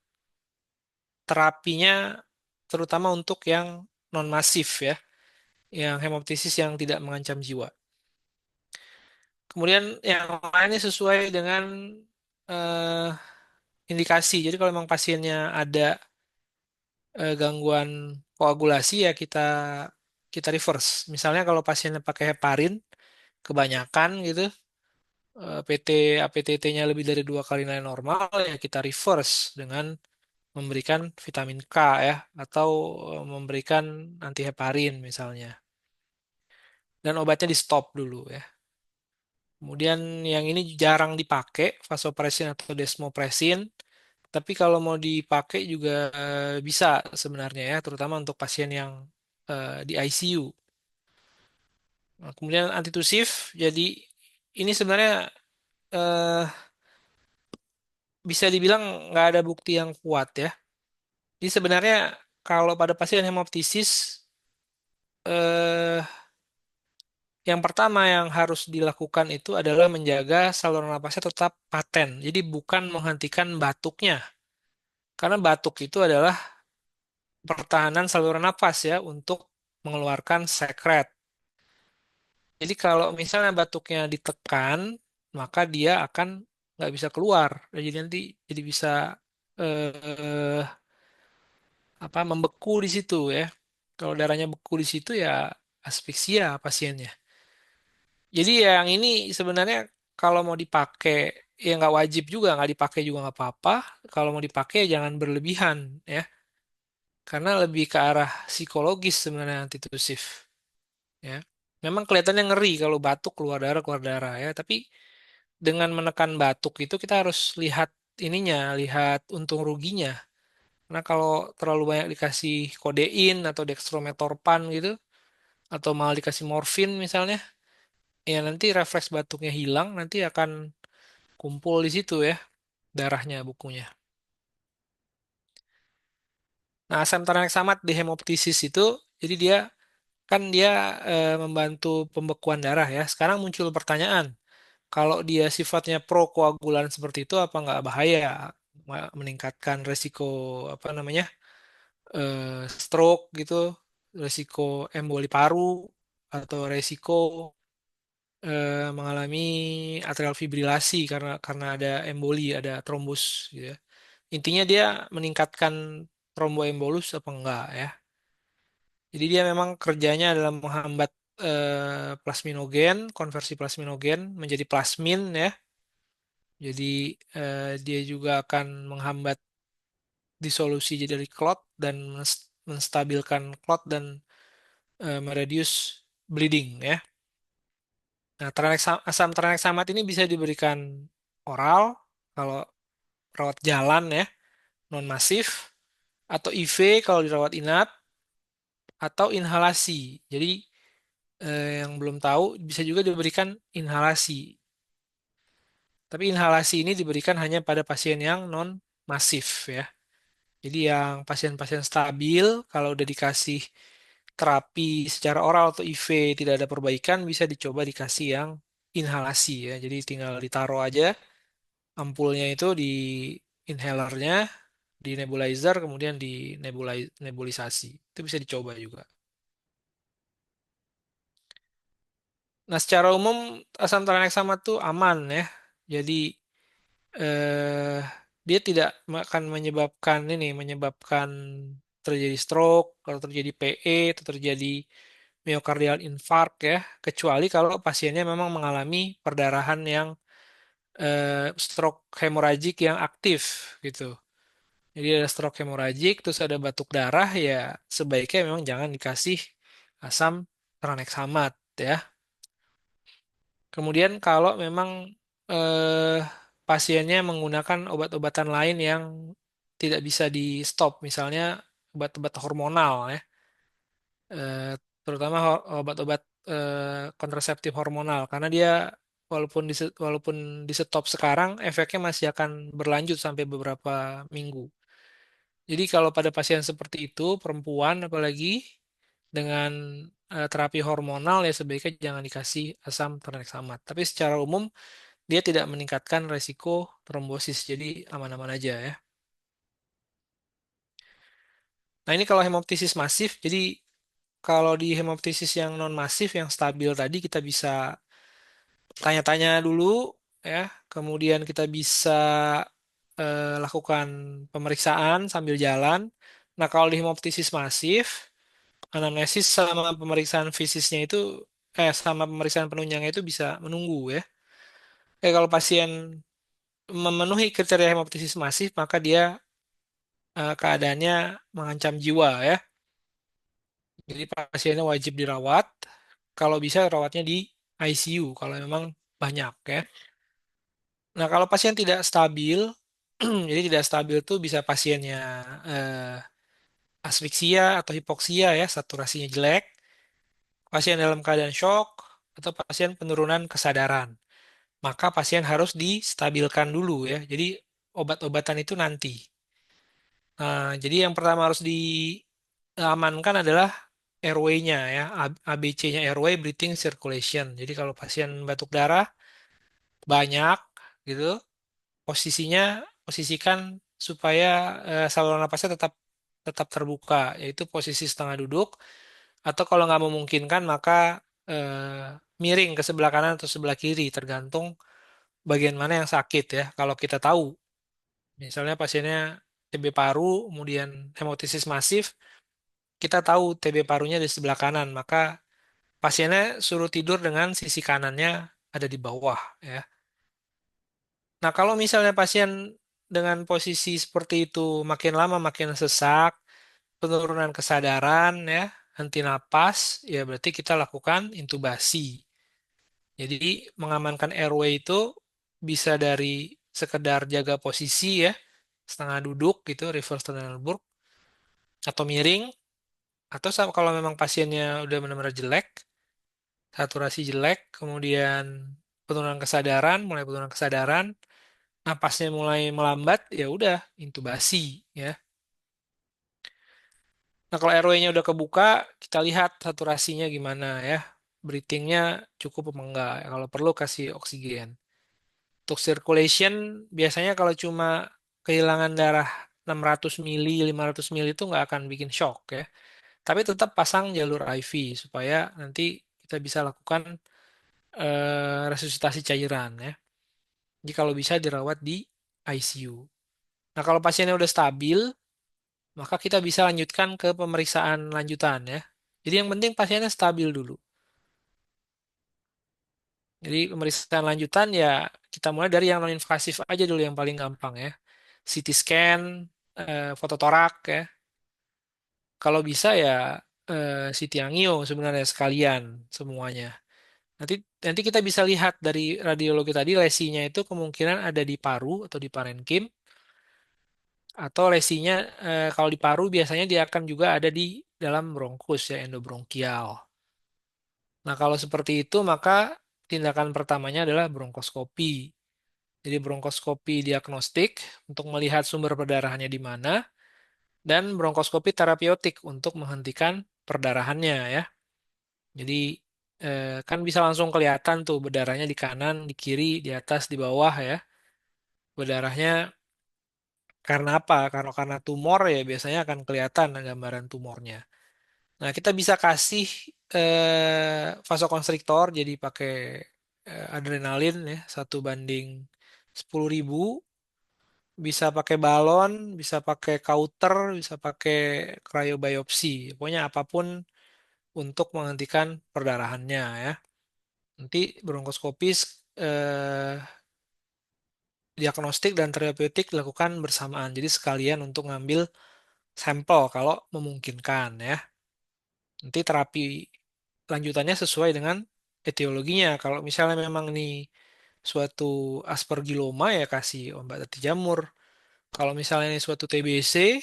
terapinya terutama untuk yang non-masif ya, yang hemoptisis yang tidak mengancam jiwa. Kemudian yang lainnya sesuai dengan eh, indikasi. Jadi kalau memang pasiennya ada gangguan koagulasi ya kita kita reverse. Misalnya kalau pasiennya pakai heparin kebanyakan gitu, PT APTT-nya lebih dari 2 kali nilai normal ya kita reverse dengan memberikan vitamin K ya atau memberikan antiheparin misalnya. Dan obatnya di stop dulu ya. Kemudian yang ini jarang dipakai vasopressin atau desmopressin, tapi kalau mau dipakai juga bisa sebenarnya ya, terutama untuk pasien yang di ICU. Nah, kemudian antitusif, jadi ini sebenarnya eh, bisa dibilang nggak ada bukti yang kuat ya. Jadi sebenarnya kalau pada pasien hemoptisis, eh, yang pertama yang harus dilakukan itu adalah menjaga saluran napasnya tetap paten. Jadi bukan menghentikan batuknya. Karena batuk itu adalah pertahanan saluran napas ya untuk mengeluarkan sekret. Jadi kalau misalnya batuknya ditekan, maka dia akan nggak bisa keluar. Jadi nanti jadi bisa eh, apa membeku di situ ya. Kalau darahnya beku di situ ya asfiksia pasiennya. Jadi yang ini sebenarnya kalau mau dipakai ya nggak wajib juga, nggak dipakai juga nggak apa-apa. Kalau mau dipakai jangan berlebihan ya, karena lebih ke arah psikologis sebenarnya antitusif ya. Memang kelihatannya ngeri kalau batuk keluar darah ya, tapi dengan menekan batuk itu kita harus lihat ininya, lihat untung ruginya. Karena kalau terlalu banyak dikasih kodein atau dextrometorphan gitu, atau malah dikasih morfin misalnya, ya nanti refleks batuknya hilang, nanti akan kumpul di situ ya darahnya, bukunya. Nah, asam tranexamat di hemoptisis itu, jadi dia kan dia membantu pembekuan darah ya. Sekarang muncul pertanyaan, kalau dia sifatnya prokoagulan seperti itu, apa nggak bahaya meningkatkan resiko apa namanya stroke gitu, resiko emboli paru atau resiko mengalami atrial fibrilasi karena ada emboli, ada trombus gitu ya. Intinya dia meningkatkan tromboembolus apa enggak ya. Jadi dia memang kerjanya adalah menghambat plasminogen, konversi plasminogen menjadi plasmin ya. Jadi dia juga akan menghambat disolusi jadi dari clot dan menstabilkan clot dan meredius bleeding ya. Nah, asam traneksamat ini bisa diberikan oral kalau rawat jalan ya, non masif, atau IV kalau dirawat inap, atau inhalasi. Jadi yang belum tahu bisa juga diberikan inhalasi. Tapi inhalasi ini diberikan hanya pada pasien yang non masif ya. Jadi yang pasien-pasien stabil kalau udah dikasih terapi secara oral atau IV tidak ada perbaikan bisa dicoba dikasih yang inhalasi ya. Jadi tinggal ditaruh aja ampulnya itu di inhalernya, di nebulizer, kemudian di nebulisasi. Itu bisa dicoba juga. Nah, secara umum asam tranexamat tuh aman ya. Jadi eh, dia tidak akan menyebabkan terjadi stroke, kalau terjadi PE, atau terjadi myocardial infarct ya, kecuali kalau pasiennya memang mengalami perdarahan yang stroke hemoragik yang aktif gitu. Jadi ada stroke hemoragik, terus ada batuk darah, ya sebaiknya memang jangan dikasih asam tranexamat ya. Kemudian kalau memang eh, pasiennya menggunakan obat-obatan lain yang tidak bisa di-stop, misalnya obat-obat hormonal ya, eh, terutama obat-obat kontraseptif hormonal, karena dia walaupun di-stop sekarang, efeknya masih akan berlanjut sampai beberapa minggu. Jadi kalau pada pasien seperti itu, perempuan apalagi dengan terapi hormonal ya sebaiknya jangan dikasih asam tranexamat. Tapi secara umum dia tidak meningkatkan resiko trombosis, jadi aman-aman aja ya. Nah ini kalau hemoptisis masif, jadi kalau di hemoptisis yang non masif yang stabil tadi kita bisa tanya-tanya dulu ya, kemudian kita bisa lakukan pemeriksaan sambil jalan. Nah kalau di hemoptisis masif, anamnesis sama pemeriksaan fisisnya itu sama pemeriksaan penunjangnya itu bisa menunggu ya. Kalau pasien memenuhi kriteria hemoptisis masif, maka dia keadaannya mengancam jiwa ya. Jadi pasiennya wajib dirawat. Kalau bisa rawatnya di ICU kalau memang banyak ya. Nah, kalau pasien tidak stabil, jadi tidak stabil itu bisa pasiennya asfiksia atau hipoksia ya, saturasinya jelek, pasien dalam keadaan shock, atau pasien penurunan kesadaran. Maka pasien harus distabilkan dulu ya. Jadi obat-obatan itu nanti. Nah, jadi yang pertama harus diamankan adalah airway-nya ya, ABC-nya airway, breathing, circulation. Jadi kalau pasien batuk darah banyak gitu, posisinya posisikan supaya saluran napasnya tetap tetap terbuka, yaitu posisi setengah duduk, atau kalau nggak memungkinkan maka miring ke sebelah kanan atau sebelah kiri, tergantung bagian mana yang sakit ya. Kalau kita tahu, misalnya pasiennya TB paru, kemudian hemoptisis masif, kita tahu TB parunya di sebelah kanan, maka pasiennya suruh tidur dengan sisi kanannya ada di bawah ya. Nah, kalau misalnya pasien dengan posisi seperti itu makin lama makin sesak, penurunan kesadaran ya, henti napas, ya berarti kita lakukan intubasi. Jadi mengamankan airway itu bisa dari sekedar jaga posisi ya, setengah duduk gitu, reverse Trendelenburg, atau miring, atau kalau memang pasiennya udah benar-benar jelek, saturasi jelek, kemudian mulai penurunan kesadaran, napasnya mulai melambat, ya udah intubasi ya. Nah kalau airway-nya udah kebuka, kita lihat saturasinya gimana ya, breathing-nya cukup apa enggak. Kalau perlu kasih oksigen. Untuk circulation, biasanya kalau cuma kehilangan darah 600 mili, 500 mili itu nggak akan bikin shock ya. Tapi tetap pasang jalur IV supaya nanti kita bisa lakukan resusitasi cairan ya. Jadi kalau bisa dirawat di ICU. Nah, kalau pasiennya udah stabil, maka kita bisa lanjutkan ke pemeriksaan lanjutan ya. Jadi yang penting pasiennya stabil dulu. Jadi pemeriksaan lanjutan ya kita mulai dari yang non-invasif aja dulu yang paling gampang ya. CT scan, foto torak ya. Kalau bisa ya CT angio sebenarnya sekalian semuanya. Nanti nanti kita bisa lihat dari radiologi tadi lesinya itu kemungkinan ada di paru atau di parenkim atau lesinya kalau di paru biasanya dia akan juga ada di dalam bronkus ya endobronkial. Nah, kalau seperti itu maka tindakan pertamanya adalah bronkoskopi. Jadi bronkoskopi diagnostik untuk melihat sumber perdarahannya di mana dan bronkoskopi terapeutik untuk menghentikan perdarahannya ya. Jadi kan bisa langsung kelihatan tuh berdarahnya di kanan, di kiri, di atas, di bawah ya. Berdarahnya karena apa? Karena tumor ya biasanya akan kelihatan gambaran tumornya. Nah, kita bisa kasih vasokonstriktor jadi pakai adrenalin ya 1 banding 10.000. Bisa pakai balon, bisa pakai kauter, bisa pakai kryobiopsi. Pokoknya apapun untuk menghentikan perdarahannya ya. Nanti bronkoskopis eh, diagnostik dan terapeutik dilakukan bersamaan. Jadi sekalian untuk ngambil sampel kalau memungkinkan ya. Nanti terapi lanjutannya sesuai dengan etiologinya. Kalau misalnya memang ini suatu aspergilloma ya kasih obat anti jamur. Kalau misalnya ini suatu TBC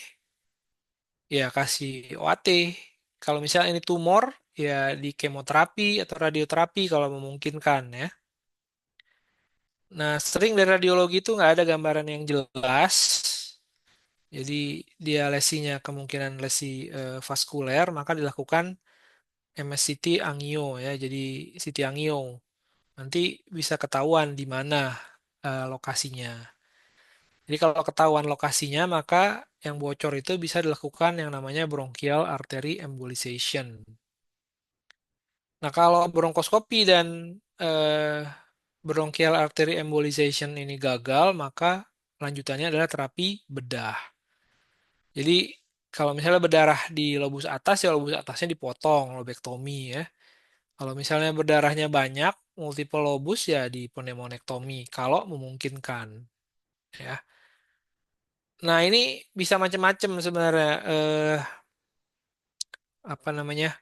ya kasih OAT. Kalau misalnya ini tumor ya di kemoterapi atau radioterapi kalau memungkinkan ya. Nah, sering dari radiologi itu nggak ada gambaran yang jelas. Jadi dia lesinya kemungkinan lesi vaskuler, maka dilakukan MSCT angio ya. Jadi CT angio nanti bisa ketahuan di mana lokasinya. Jadi kalau ketahuan lokasinya, maka yang bocor itu bisa dilakukan yang namanya bronchial artery embolization. Nah, kalau bronkoskopi dan eh, bronchial artery embolization ini gagal, maka lanjutannya adalah terapi bedah. Jadi kalau misalnya berdarah di lobus atas ya lobus atasnya dipotong, lobektomi ya. Kalau misalnya berdarahnya banyak, multiple lobus ya di pneumonektomi kalau memungkinkan ya. Nah, ini bisa macam-macam sebenarnya apa namanya?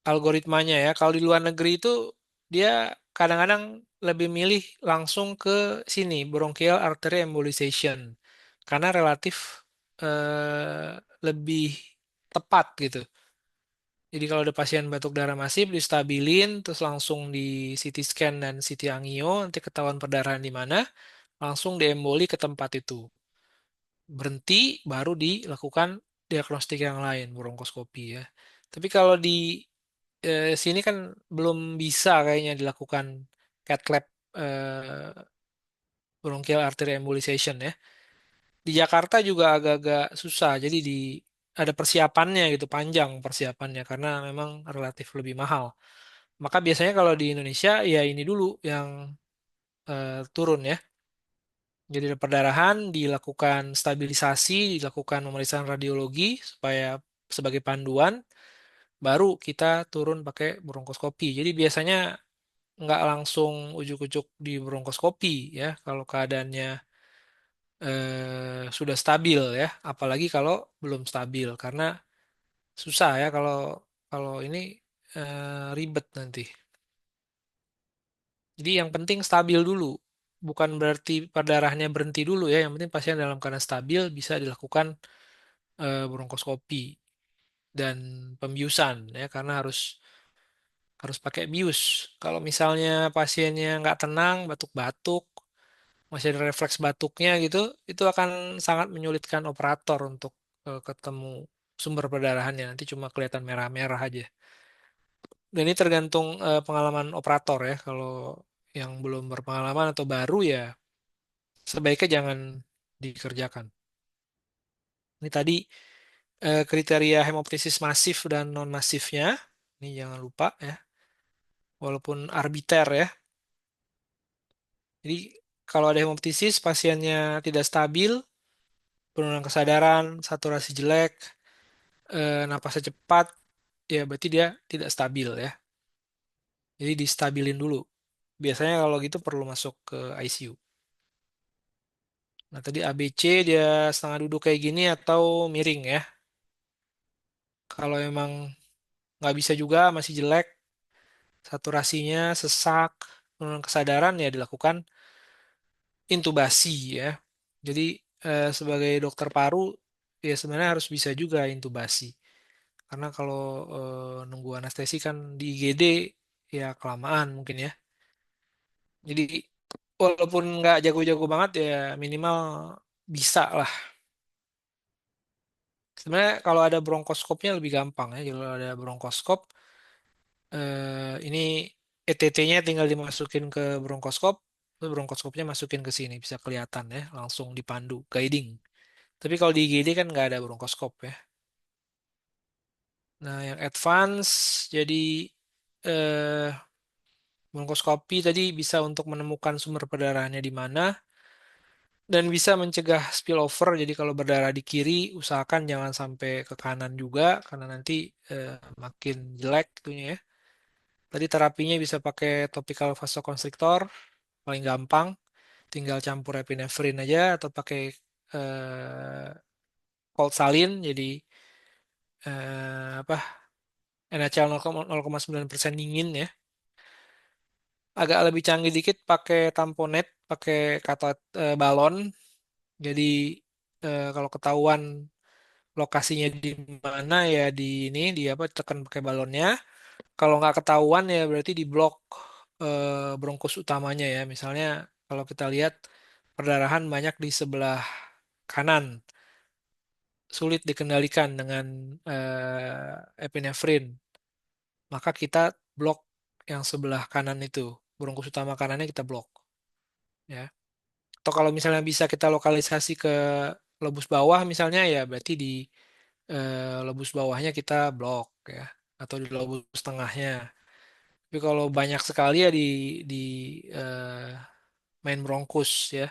Algoritmanya ya. Kalau di luar negeri itu dia kadang-kadang lebih milih langsung ke sini, bronchial artery embolization. Karena relatif lebih tepat gitu. Jadi kalau ada pasien batuk darah masif distabilin, terus langsung di CT scan dan CT angio, nanti ketahuan perdarahan di mana, langsung diemboli ke tempat itu. Berhenti, baru dilakukan diagnostik yang lain, bronkoskopi ya. Tapi kalau di sini kan belum bisa kayaknya dilakukan cath lab bronchial artery embolization ya. Di Jakarta juga agak-agak susah, jadi ada persiapannya gitu, panjang persiapannya karena memang relatif lebih mahal. Maka biasanya kalau di Indonesia ya ini dulu yang turun ya. Jadi ada perdarahan, dilakukan stabilisasi, dilakukan pemeriksaan radiologi supaya sebagai panduan, baru kita turun pakai bronkoskopi. Jadi biasanya nggak langsung ujuk-ujuk di bronkoskopi ya kalau keadaannya sudah stabil ya. Apalagi kalau belum stabil karena susah ya kalau kalau ini ribet nanti. Jadi yang penting stabil dulu. Bukan berarti perdarahannya berhenti dulu ya. Yang penting pasien dalam keadaan stabil bisa dilakukan bronkoskopi dan pembiusan ya karena harus harus pakai bius. Kalau misalnya pasiennya nggak tenang, batuk-batuk, masih ada refleks batuknya gitu, itu akan sangat menyulitkan operator untuk ketemu sumber perdarahannya. Nanti cuma kelihatan merah-merah aja. Dan ini tergantung pengalaman operator ya. Kalau yang belum berpengalaman atau baru ya sebaiknya jangan dikerjakan. Ini tadi kriteria hemoptisis masif dan non masifnya. Ini jangan lupa ya. Walaupun arbiter ya. Jadi kalau ada hemoptisis pasiennya tidak stabil, penurunan kesadaran, saturasi jelek, napasnya cepat, ya berarti dia tidak stabil ya. Jadi distabilin dulu. Biasanya kalau gitu perlu masuk ke ICU. Nah, tadi ABC dia setengah duduk kayak gini atau miring ya. Kalau emang nggak bisa juga, masih jelek, saturasinya sesak, penurunan kesadaran ya dilakukan intubasi ya. Jadi sebagai dokter paru ya sebenarnya harus bisa juga intubasi. Karena kalau nunggu anestesi kan di IGD ya kelamaan mungkin ya. Jadi walaupun nggak jago-jago banget ya minimal bisa lah. Sebenarnya kalau ada bronkoskopnya lebih gampang ya. Kalau ada bronkoskop, ini ETT-nya tinggal dimasukin ke bronkoskop, terus bronkoskopnya masukin ke sini, bisa kelihatan ya, langsung dipandu, guiding. Tapi kalau di IGD kan nggak ada bronkoskop ya. Nah, yang advance, jadi eh, bronkoskopi tadi bisa untuk menemukan sumber perdarahannya di mana, dan bisa mencegah spillover. Jadi kalau berdarah di kiri, usahakan jangan sampai ke kanan juga, karena nanti makin jelek itunya ya. Tadi terapinya bisa pakai topical vasoconstrictor, paling gampang. Tinggal campur epinefrin aja atau pakai eh, cold saline, jadi apa NaCl 0,9% dingin ya. Agak lebih canggih dikit pakai tamponet, pakai katot balon. Jadi kalau ketahuan lokasinya di mana ya di ini di apa tekan pakai balonnya. Kalau nggak ketahuan ya berarti di blok bronkus utamanya ya. Misalnya kalau kita lihat perdarahan banyak di sebelah kanan, sulit dikendalikan dengan epinefrin, maka kita blok yang sebelah kanan itu, bronkus utama kanannya kita blok ya. Atau kalau misalnya bisa kita lokalisasi ke lobus bawah misalnya ya berarti di lobus bawahnya kita blok ya, atau di lobus tengahnya. Tapi kalau banyak sekali ya di main bronkus ya,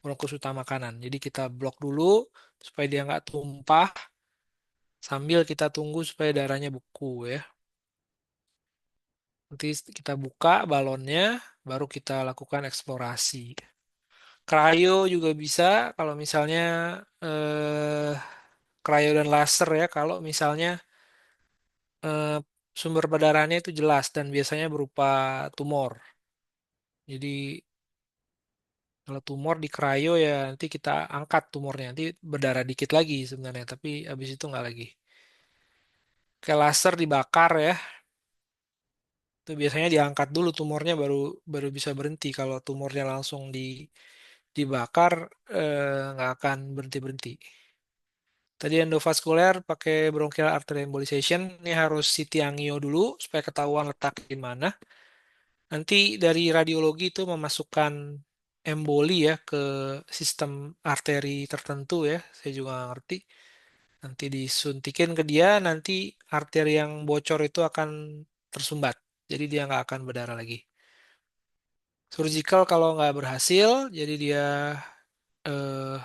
bronkus utama kanan. Jadi kita blok dulu supaya dia nggak tumpah sambil kita tunggu supaya darahnya beku ya. Nanti kita buka balonnya, baru kita lakukan eksplorasi. Cryo juga bisa kalau misalnya eh, cryo dan laser ya, kalau misalnya eh, sumber perdarahannya itu jelas dan biasanya berupa tumor. Jadi kalau tumor di cryo ya nanti kita angkat tumornya, nanti berdarah dikit lagi sebenarnya, tapi habis itu nggak lagi. Kayak laser dibakar ya, itu biasanya diangkat dulu tumornya baru baru bisa berhenti. Kalau tumornya langsung dibakar nggak akan berhenti berhenti. Tadi endovaskuler pakai bronchial artery embolization, ini harus CT angio dulu supaya ketahuan letak di mana. Nanti dari radiologi itu memasukkan emboli ya ke sistem arteri tertentu ya, saya juga nggak ngerti. Nanti disuntikin ke dia, nanti arteri yang bocor itu akan tersumbat, jadi dia nggak akan berdarah lagi. Surgical kalau nggak berhasil, jadi dia eh,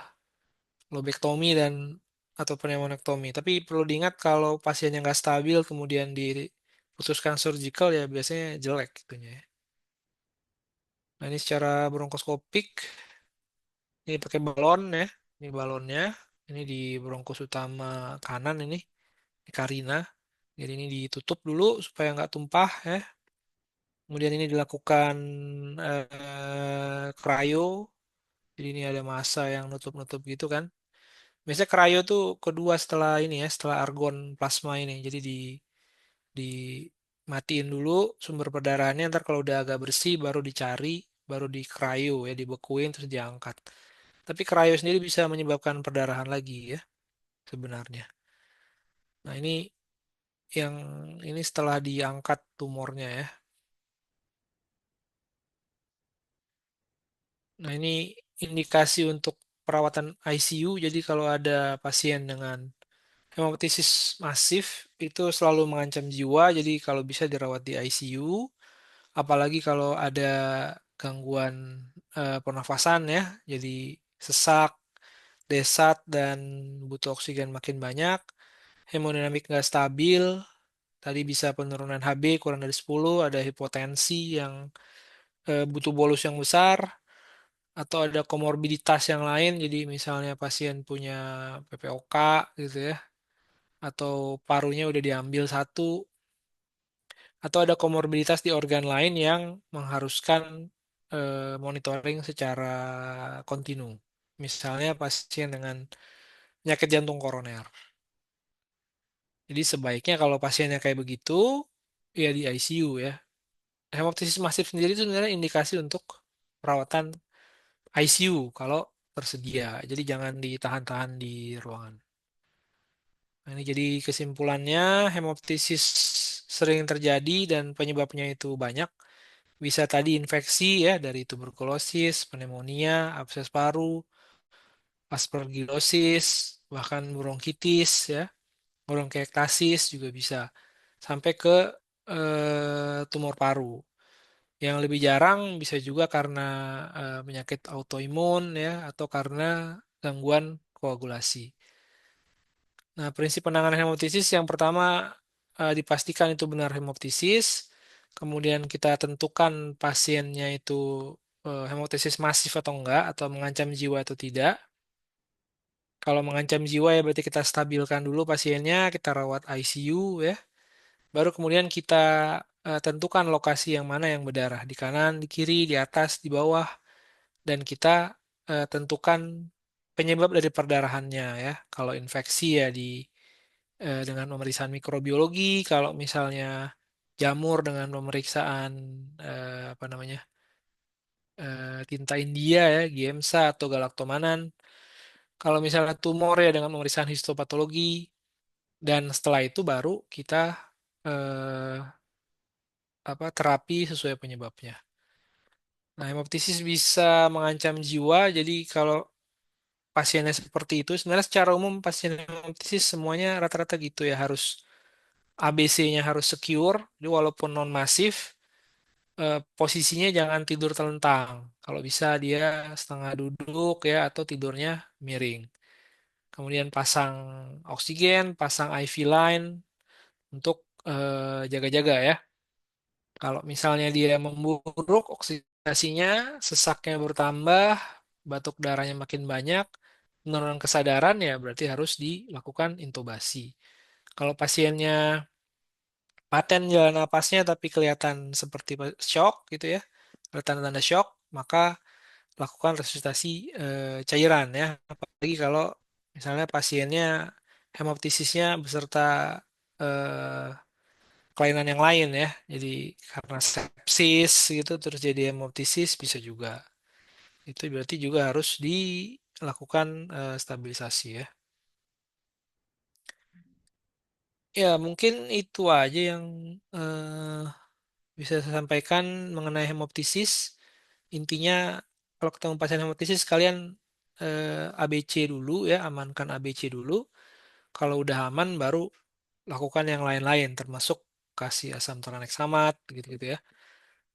lobektomi dan atau pneumonektomi. Tapi perlu diingat kalau pasiennya nggak stabil kemudian diputuskan surgical ya biasanya jelek gitunya ya. Nah ini secara bronkoskopik, ini pakai balon ya. Ini balonnya, ini di bronkus utama kanan ini, di karina. Jadi ini ditutup dulu supaya nggak tumpah ya. Kemudian ini dilakukan cryo. Jadi ini ada massa yang nutup-nutup gitu kan. Biasanya cryo tuh kedua setelah ini ya, setelah argon plasma ini. Jadi dimatiin dulu sumber perdarahannya, ntar kalau udah agak bersih baru dicari, baru di cryo ya, dibekuin terus diangkat. Tapi cryo sendiri bisa menyebabkan perdarahan lagi ya sebenarnya. Nah ini yang ini setelah diangkat tumornya ya. Nah ini indikasi untuk perawatan ICU. Jadi kalau ada pasien dengan hemoptisis masif itu selalu mengancam jiwa, jadi kalau bisa dirawat di ICU, apalagi kalau ada gangguan pernafasan ya, jadi sesak, desat, dan butuh oksigen makin banyak, hemodinamik nggak stabil, Tadi bisa penurunan HB kurang dari 10, ada hipotensi yang butuh bolus yang besar, atau ada komorbiditas yang lain. Jadi misalnya pasien punya PPOK gitu ya, atau parunya udah diambil satu, atau ada komorbiditas di organ lain yang mengharuskan monitoring secara kontinu. Misalnya pasien dengan penyakit jantung koroner. Jadi sebaiknya kalau pasiennya kayak begitu, ya di ICU ya. Hemoptisis masif sendiri itu sebenarnya indikasi untuk perawatan ICU kalau tersedia. Jadi jangan ditahan-tahan di ruangan. Nah, ini jadi kesimpulannya, hemoptisis sering terjadi dan penyebabnya itu banyak. Bisa tadi infeksi ya dari tuberkulosis, pneumonia, abses paru, aspergillosis, bahkan bronkitis ya, bronkiektasis juga bisa sampai ke tumor paru. Yang lebih jarang bisa juga karena penyakit autoimun ya atau karena gangguan koagulasi. Nah, prinsip penanganan hemoptisis yang pertama dipastikan itu benar hemoptisis. Kemudian kita tentukan pasiennya itu hemoptisis masif atau enggak atau mengancam jiwa atau tidak. Kalau mengancam jiwa ya berarti kita stabilkan dulu pasiennya, kita rawat ICU ya. Baru kemudian kita tentukan lokasi yang mana yang berdarah, di kanan, di kiri, di atas, di bawah, dan kita tentukan penyebab dari perdarahannya ya. Kalau infeksi ya dengan pemeriksaan mikrobiologi, kalau misalnya jamur dengan pemeriksaan apa namanya tinta India ya, Giemsa atau galaktomanan. Kalau misalnya tumor ya dengan pemeriksaan histopatologi, dan setelah itu baru kita eh, terapi sesuai penyebabnya. Nah, hemoptisis bisa mengancam jiwa, jadi kalau pasiennya seperti itu, sebenarnya secara umum pasien hemoptisis semuanya rata-rata gitu ya, harus ABC-nya harus secure, jadi walaupun non-masif, posisinya jangan tidur telentang. Kalau bisa dia setengah duduk ya, atau tidurnya miring. Kemudian pasang oksigen, pasang IV line untuk jaga-jaga ya. Kalau misalnya dia memburuk oksidasinya, sesaknya bertambah, batuk darahnya makin banyak, penurunan kesadaran ya berarti harus dilakukan intubasi. Kalau pasiennya paten jalan napasnya tapi kelihatan seperti shock gitu ya, ada tanda-tanda shock, maka lakukan resusitasi cairan ya. Apalagi kalau misalnya pasiennya hemoptisisnya beserta eh, kelainan yang lain ya. Jadi karena sepsis gitu terus jadi hemoptisis bisa juga. Itu berarti juga harus dilakukan stabilisasi ya. Ya mungkin itu aja yang bisa saya sampaikan mengenai hemoptisis. Intinya kalau ketemu pasien hemoptisis kalian ABC dulu ya, amankan ABC dulu. Kalau udah aman baru lakukan yang lain-lain termasuk kasih asam tranexamat gitu-gitu ya.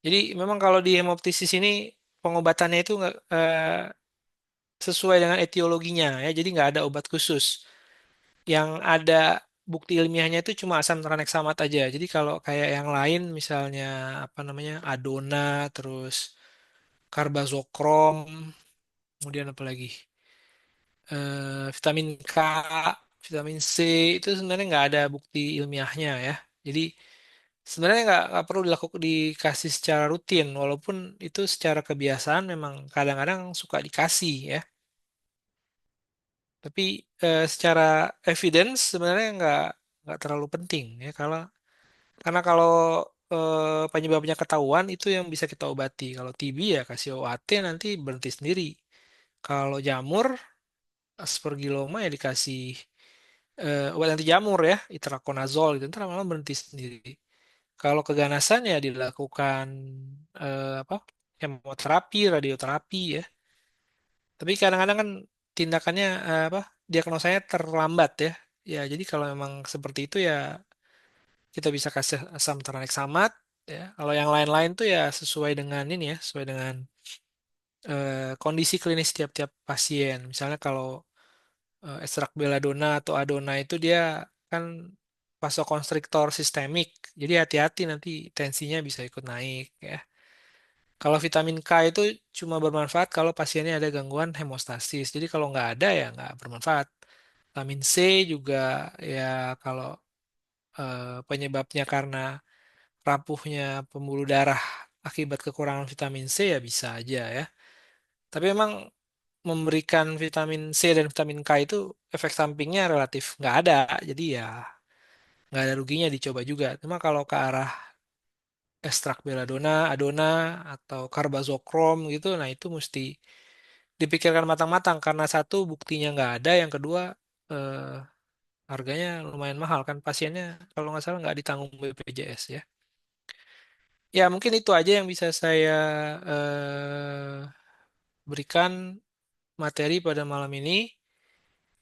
Jadi memang kalau di hemoptisis ini pengobatannya itu nggak sesuai dengan etiologinya ya. Jadi nggak ada obat khusus. Yang ada bukti ilmiahnya itu cuma asam tranexamat aja. Jadi kalau kayak yang lain misalnya apa namanya Adona, terus karbazokrom, kemudian apa lagi vitamin K, vitamin C itu sebenarnya nggak ada bukti ilmiahnya ya. Jadi sebenarnya nggak perlu dilakukan dikasih secara rutin, walaupun itu secara kebiasaan memang kadang-kadang suka dikasih ya. Tapi secara evidence sebenarnya nggak terlalu penting ya kalau karena kalau penyebabnya ketahuan itu yang bisa kita obati. Kalau TB ya kasih OAT nanti berhenti sendiri. Kalau jamur aspergilloma ya dikasih obat anti jamur ya, itraconazole gitu, ntar lama-lama berhenti sendiri. Kalau keganasan ya dilakukan apa? Kemoterapi, radioterapi ya. Tapi kadang-kadang kan tindakannya apa? Diagnosanya terlambat ya. Ya, jadi kalau memang seperti itu ya kita bisa kasih asam tranexamat ya. Kalau yang lain-lain tuh ya sesuai dengan ini ya, sesuai dengan kondisi klinis tiap-tiap pasien. Misalnya kalau ekstrak belladonna atau adona itu dia kan vasokonstriktor sistemik. Jadi hati-hati nanti tensinya bisa ikut naik ya. Kalau vitamin K itu cuma bermanfaat kalau pasiennya ada gangguan hemostasis. Jadi kalau nggak ada ya nggak bermanfaat. Vitamin C juga ya kalau penyebabnya karena rapuhnya pembuluh darah akibat kekurangan vitamin C ya bisa aja ya. Tapi memang memberikan vitamin C dan vitamin K itu efek sampingnya relatif nggak ada. Jadi ya nggak ada ruginya dicoba juga. Cuma kalau ke arah ekstrak belladonna, adona, atau karbazokrom gitu, nah itu mesti dipikirkan matang-matang karena satu buktinya nggak ada, yang kedua eh, harganya lumayan mahal kan pasiennya kalau nggak salah nggak ditanggung BPJS ya. Ya mungkin itu aja yang bisa saya berikan materi pada malam ini.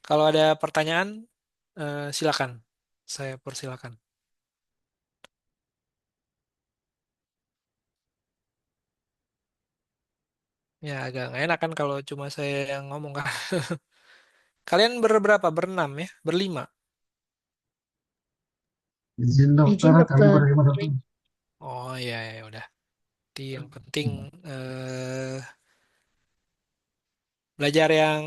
Kalau ada pertanyaan silakan, saya persilakan. Ya agak nggak enak kan kalau cuma saya yang ngomong kan. Kalian berberapa? Berenam ya? Berlima? Izin dokter, Izin kami dokter. berlima dokter. Oh ya ya udah. Jadi yang penting belajar yang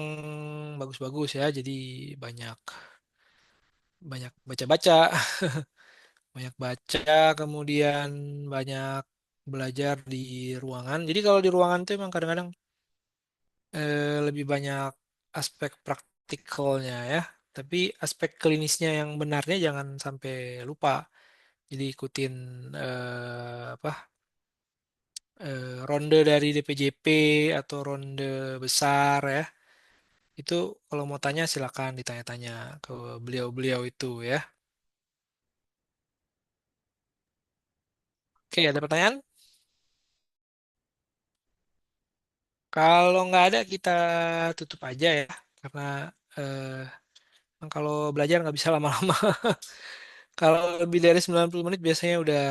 bagus-bagus ya. Jadi banyak banyak baca-baca, banyak baca, kemudian banyak belajar di ruangan. Jadi kalau di ruangan itu emang kadang-kadang lebih banyak aspek praktikalnya ya. Tapi aspek klinisnya yang benarnya jangan sampai lupa. Jadi ikutin apa ronde dari DPJP atau ronde besar ya. Itu kalau mau tanya silakan ditanya-tanya ke beliau-beliau itu ya. Oke, ada pertanyaan? Kalau nggak ada kita tutup aja ya. Karena kalau belajar nggak bisa lama-lama. Kalau lebih dari 90 menit biasanya udah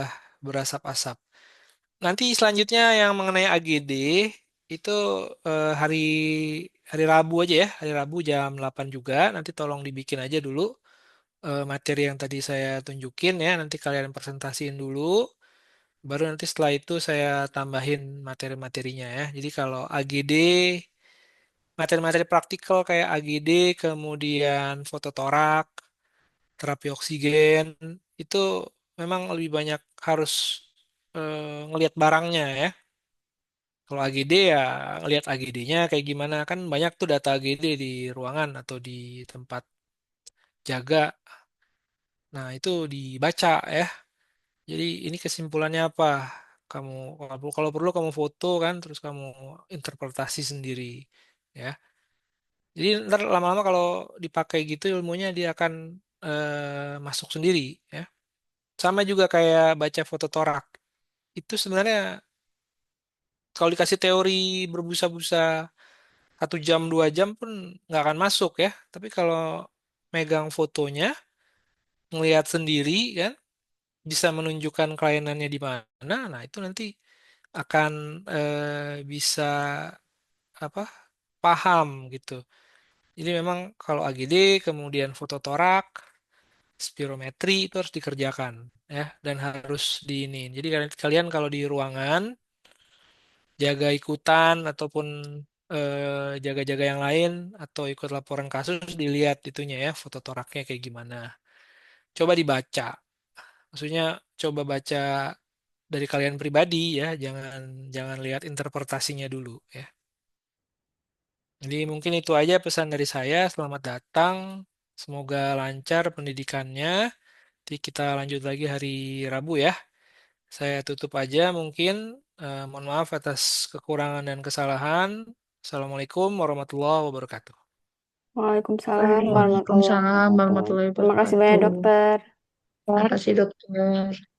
berasap-asap. Nanti selanjutnya yang mengenai AGD itu hari hari Rabu aja ya. Hari Rabu jam 8 juga. Nanti tolong dibikin aja dulu materi yang tadi saya tunjukin ya. Nanti kalian presentasiin dulu. Baru nanti setelah itu saya tambahin materi-materinya ya. Jadi kalau AGD, materi-materi praktikal kayak AGD, kemudian fototorak, terapi oksigen, itu memang lebih banyak harus ngelihat barangnya ya. Kalau AGD ya ngelihat AGD-nya kayak gimana. Kan banyak tuh data AGD di ruangan atau di tempat jaga. Nah itu dibaca ya. Jadi ini kesimpulannya apa? Kamu kalau perlu kamu foto kan, terus kamu interpretasi sendiri, ya. Jadi ntar lama-lama kalau dipakai gitu ilmunya dia akan masuk sendiri, ya. Sama juga kayak baca foto torak. Itu sebenarnya kalau dikasih teori berbusa-busa 1 jam 2 jam pun nggak akan masuk ya. Tapi kalau megang fotonya, ngelihat sendiri kan, bisa menunjukkan kelainannya di mana. Nah itu nanti akan bisa apa paham gitu. Jadi memang kalau AGD kemudian fototorak, spirometri itu harus dikerjakan ya dan harus di ini. Jadi kalian kalau di ruangan jaga ikutan ataupun jaga-jaga yang lain atau ikut laporan kasus dilihat itunya ya fototoraknya kayak gimana. Coba dibaca. Maksudnya coba baca dari kalian pribadi ya, jangan jangan lihat interpretasinya dulu ya. Jadi mungkin itu aja pesan dari saya. Selamat datang. Semoga lancar pendidikannya. Nanti kita lanjut lagi hari Rabu ya. Saya tutup aja mungkin. Mohon maaf atas kekurangan dan kesalahan. Assalamualaikum warahmatullahi wabarakatuh. Waalaikumsalam warahmatullahi Waalaikumsalam wabarakatuh. warahmatullahi Terima kasih banyak wabarakatuh. dokter. Terima kasih dokter.